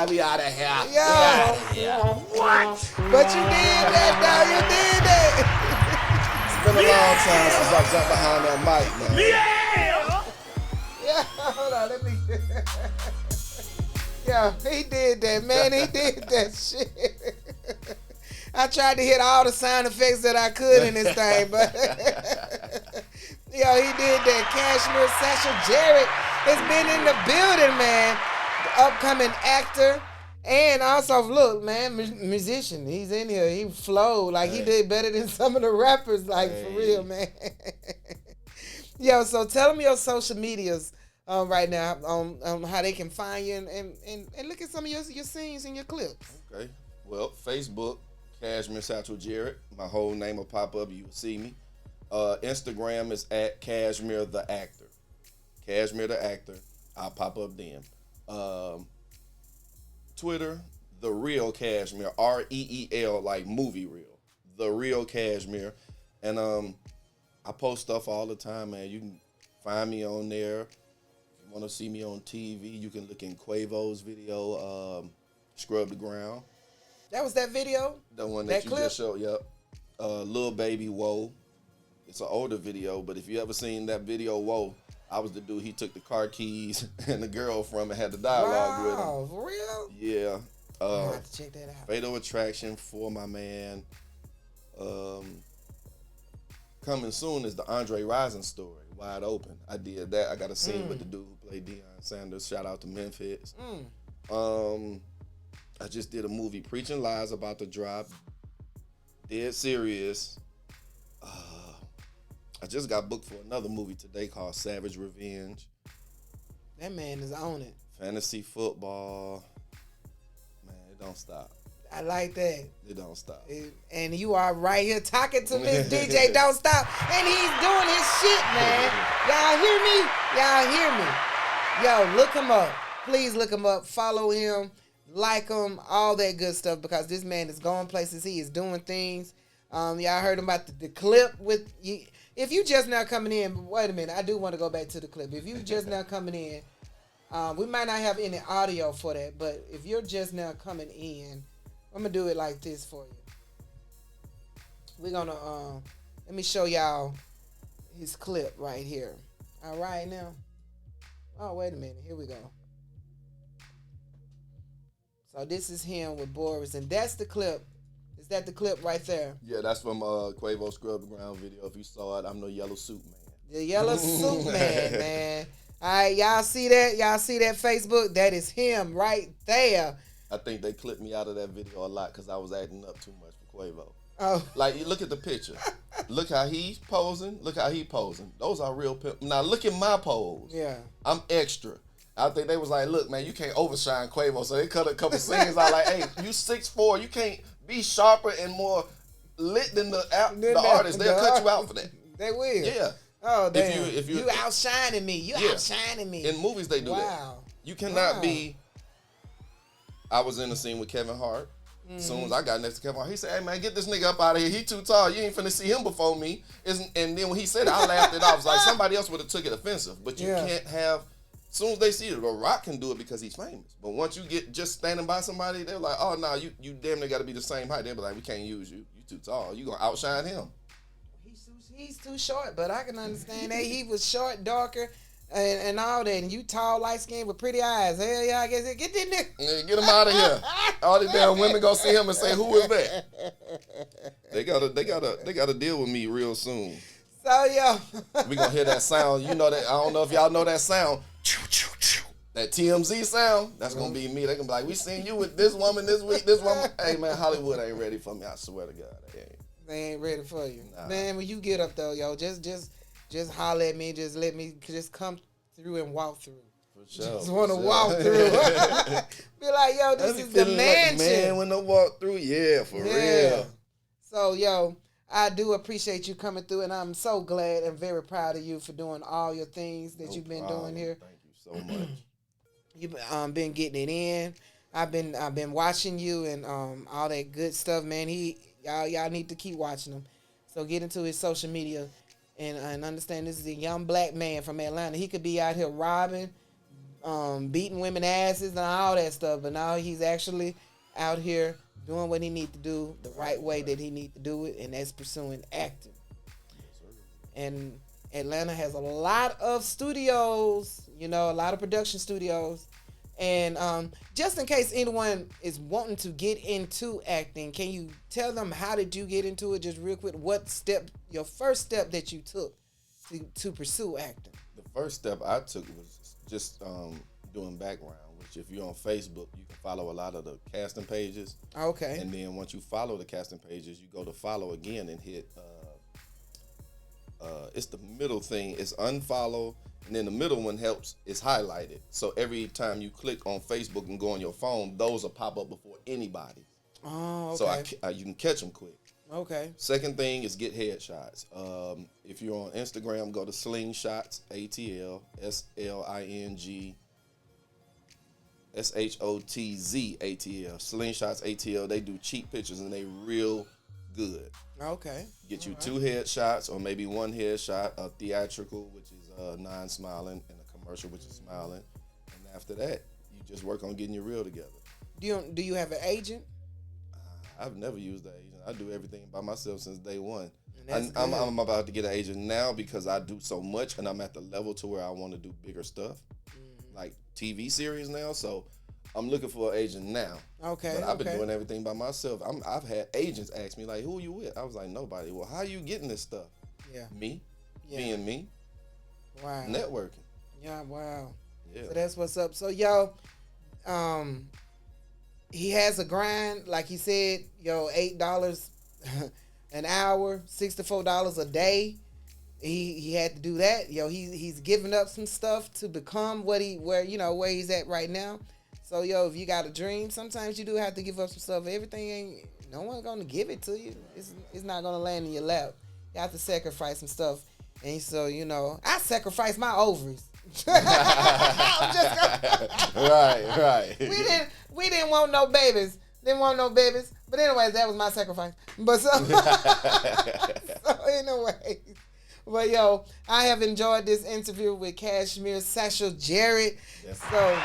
we out of here. Yo. What? But you did that, though. You did that. It's been a long time since I jumped behind that mic, man. Yeah, hold on, let me. Yeah, he did that, man. He did that shit. I tried to hit all the sound effects that I could in this thing, but yo, he did that. Cashmere Sasha Jarrett has been in the building, man. The upcoming actor. And also, look, man, musician. He's in here. He flowed. Like, he did better than some of the rappers, like, for real, man. Yo, so tell them your social medias right now, how they can find you and look at some of your scenes and your clips. Okay. Well, Facebook, Cashmere Satchel Jarrett. My whole name will pop up. You will see me. Instagram is at Cashmere the Actor. Cashmere the Actor. I'll pop up then. Twitter, The Real Cashmere. REEL, like movie real. The Real Cashmere. And I post stuff all the time, man. You can find me on there. If you want to see me on TV, you can look in Quavo's video, Scrub the Ground. That was that video? The one that you clip? just showed, yep. Lil Baby, Whoa. It's an older video, but if you ever seen that video, Whoa, I was the dude he took the car keys and the girl from and had the dialogue with him. Wow, for real? Yeah. I'll have to check that out. Fatal Attraction for my man. Coming soon is the Andre Rison story, Wide Open. I did that. I got a scene with the dude who played Deion Sanders. Shout out to Memphis. I just did a movie, Preaching Lies, about to drop. Dead serious. I just got booked for another movie today called Savage Revenge. That man is on it. Fantasy football. Man, it don't stop. I like that. It don't stop. And you are right here talking to Miss DJ Don't Stop. And he's doing his shit, man. Y'all hear me? Y'all hear me? Yo, look him up. Please look him up. Follow him. Like him. All that good stuff, because this man is going places. He is doing things. Y'all heard him about the clip with you. If you just now coming in, wait a minute. I do want to go back to the clip. If you just now coming in, we might not have any audio for that, but if you're just now coming in, I'm going to do it like this for you. We're going to, let me show y'all his clip right here. All right now. Oh, wait a minute. Here we go. So this is him with Boris, and that's the clip. Is that the clip right there? Yeah, that's from Quavo Scrub the Ground video. If you saw it, I'm the yellow suit man. The yellow suit man, man. All right, y'all see that? Y'all see that Facebook? That is him right there. I think they clipped me out of that video a lot because I was acting up too much for Quavo. Oh. Like, you look at the picture. Look how he's posing. Look how he posing. Those are real people. Now, look at my pose. Yeah. I'm extra. I think they was like, look, man, you can't overshine Quavo. So they cut a couple scenes out like, hey, you 6'4", you can't be sharper and more lit than the artist. They'll cut you out for that. They will. Yeah. Oh, damn. If you outshining me. You outshining me. In movies, they do that. You cannot be. I was in the scene with Kevin Hart. As soon as I got next to Kevin Hart, he said, "Hey man, get this nigga up out of here. He too tall. You ain't finna see him before me." And then when he said it, I laughed it off. I was like, somebody else would have took it offensive. But you can't have. As soon as they see it, The Rock can do it because he's famous. But once you get just standing by somebody, they're like, "Oh no, you damn near got to be the same height." They'll be like, "We can't use you. You too tall. You gonna outshine him." He's too short, but I can understand that he was short, darker, and all that. And you tall, light skinned with pretty eyes. Hell yeah, I guess get this nigga. Yeah, get him out of here. All these damn women gonna see him and say, "Who is that?" They gotta deal with me real soon. So yo, we gonna hear that sound. You know that. I don't know if y'all know that sound. That TMZ sound. That's gonna be me. They gonna be like, "We seen you with this woman this week. This woman." Hey man, Hollywood ain't ready for me. I swear to God, they ain't. They ain't ready for you. Nah. Man, when you get up though, yo, just holler at me. Just let me just come through and walk through. For sure. Just want to walk through. Be like, yo, this is the mansion. Like, man, when I walk through, for real. So, yo, I do appreciate you coming through, and I'm so glad and very proud of you for doing all your things that you've been doing here. Thank you so much. You've been getting it in. I've been watching you and all that good stuff, man. Y'all need to keep watching him. So get into his social media and understand this is a young black man from Atlanta. He could be out here robbing, beating women asses and all that stuff, but now he's actually out here doing what he needs to do the right way that he needs to do it, and that's pursuing acting. And Atlanta has a lot of studios, a lot of production studios. And just in case anyone is wanting to get into acting, can you tell them how did you get into it just real quick? Your first step that you took to pursue acting? The first step I took was just doing background, which if you're on Facebook, you can follow a lot of the casting pages. Okay. And then once you follow the casting pages, you go to follow again and hit, it's the middle thing, it's unfollow. And then the middle one helps, it's highlighted. So every time you click on Facebook and go on your phone, those will pop up before anybody. Oh, okay. So you can catch them quick. Okay. Second thing is get headshots. If you're on Instagram, go to Slingshots, ATL, SLING, SHOTZ, ATL. Slingshots, ATL, they do cheap pictures and they real good. Okay. Get you 2 headshots or maybe 1 headshot, a theatrical, which is non-smiling, and a commercial, which is smiling. And after that, you just work on getting your reel together. Do you have an agent? I've never used an agent. I do everything by myself since day one. I'm about to get an agent now because I do so much, and I'm at the level to where I want to do bigger stuff, like TV series now. So I'm looking for an agent now. Okay. But I've been doing everything by myself. I've had agents ask me like, "Who are you with?" I was like, "Nobody." Well, how are you getting this stuff? Yeah. Me. Being me. Wow. Networking. Yeah. Wow. Yeah. So that's what's up. So yo, he has a grind, like he said, $8 an hour, $64 a day. He had to do that. He's giving up some stuff to become where he's at right now. So if you got a dream, sometimes you do have to give up some stuff. No one's gonna give it to you. It's not gonna land in your lap. You have to sacrifice some stuff. And so, I sacrificed my ovaries. Right. We didn't want no babies. But anyways, that was my sacrifice. But so anyways. But I have enjoyed this interview with Cashmere Satchel Jarrett. Yes. So,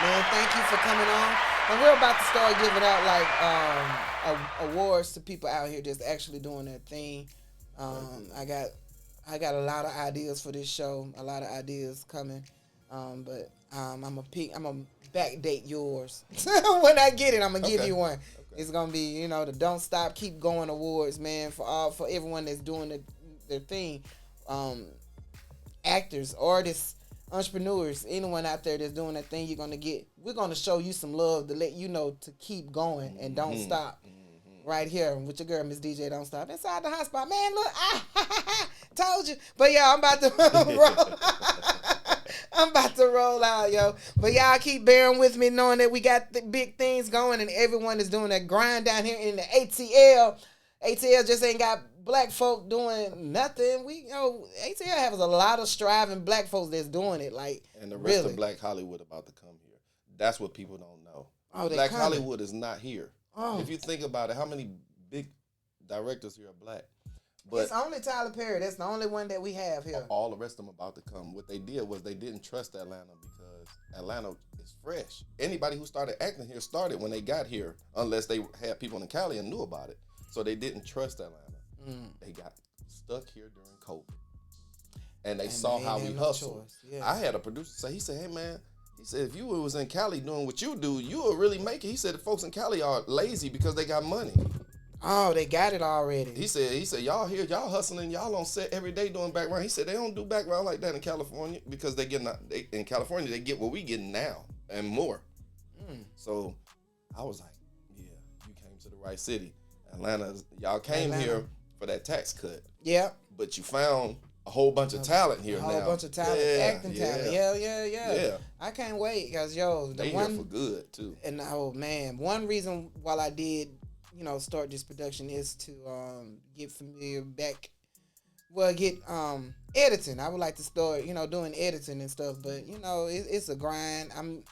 man, thank you for coming on. And we're about to start giving out awards to people out here just actually doing their thing. I got a lot of ideas for this show, a lot of ideas coming, but I'm gonna backdate yours. When I get it, I'm gonna give you one. Okay. It's gonna be the Don't Stop, Keep Going awards, man, for everyone that's doing their thing, actors, artists, entrepreneurs, anyone out there that's doing that thing. We're gonna show you some love to let you know to keep going and don't stop. Right here with your girl, Miss DJ Don't Stop. Inside the hotspot. Man, look, I told you. But I'm about to roll. I'm about to roll out, yo. But y'all keep bearing with me, knowing that we got the big things going and everyone is doing that grind down here in the ATL. ATL just ain't got black folk doing nothing. ATL has a lot of striving black folks that's doing it. Like, and the rest really. of Black Hollywood about to come here. That's what people don't know. Oh, Black coming. Hollywood is not here. Oh. If you think about it, how many big directors here are black? But it's only Tyler Perry. That's the only one that we have here. all the rest of them about to come. What they did was they didn't trust Atlanta because Atlanta is fresh. Anybody who started acting here started when they got here, unless they had people in Cali and knew about it. So they didn't trust Atlanta. They got stuck here during COVID. And they saw how we hustled. Yeah. I had a producer say, he said, hey man, he said, if you was in Cali doing what you do, you would really make it. He said the folks in Cali are lazy because they got money. Oh, they got it already. He said, y'all here, y'all hustling, y'all on set every day doing background. He said they don't do background like that in California because in California they get what we getting now and more. So I was like, yeah, you came to the right city. Atlanta, y'all came here for that tax cut. Yeah. But you found a whole bunch of talent here now. A whole bunch of talent, acting talent. Yeah. I can't wait because, they here for good, too. And, oh, man, one reason why I did, start this production is to get familiar back. Well, get editing. I would like to start, doing editing and stuff. But, it's a grind. I'm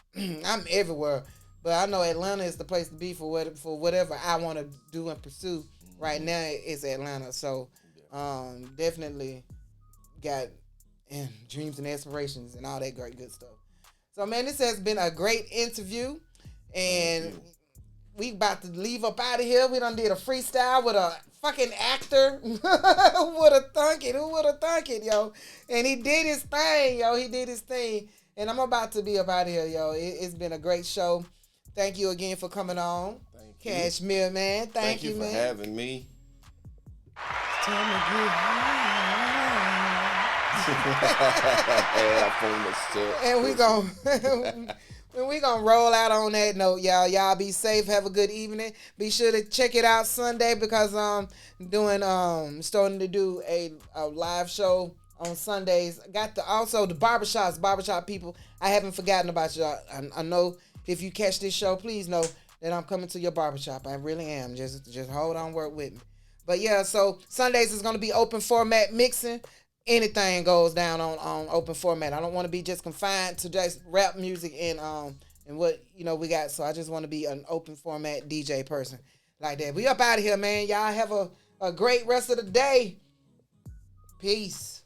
everywhere. But I know Atlanta is the place to be for whatever I want to do and pursue. Right now, it's Atlanta. So, definitely got dreams and aspirations and all that great good stuff. So, man, this has been a great interview. And we about to leave up out of here. We done did a freestyle with a fucking actor. Who would have thunk it, yo? And he did his thing, yo. He did his thing. And I'm about to be up out of here, yo. It's been a great show. Thank you again for coming on. Thank you. Cashmere, man. Thank you, for man. having me. Time to get high. And we gonna roll out on that note, y'all. Y'all be safe. Have a good evening. Be sure to check it out Sunday because starting to do a live show on Sundays. Got the barbershop people. I haven't forgotten about y'all. I know if you catch this show, please know that I'm coming to your barbershop. I really am. Just hold on, work with me. But yeah, so Sundays is gonna be open format mixing. Anything goes down on open format. I don't want to be just confined to just rap music and what we got. So I just want to be an open format DJ person like that. We up out of here, man. Y'all have a great rest of the day. Peace.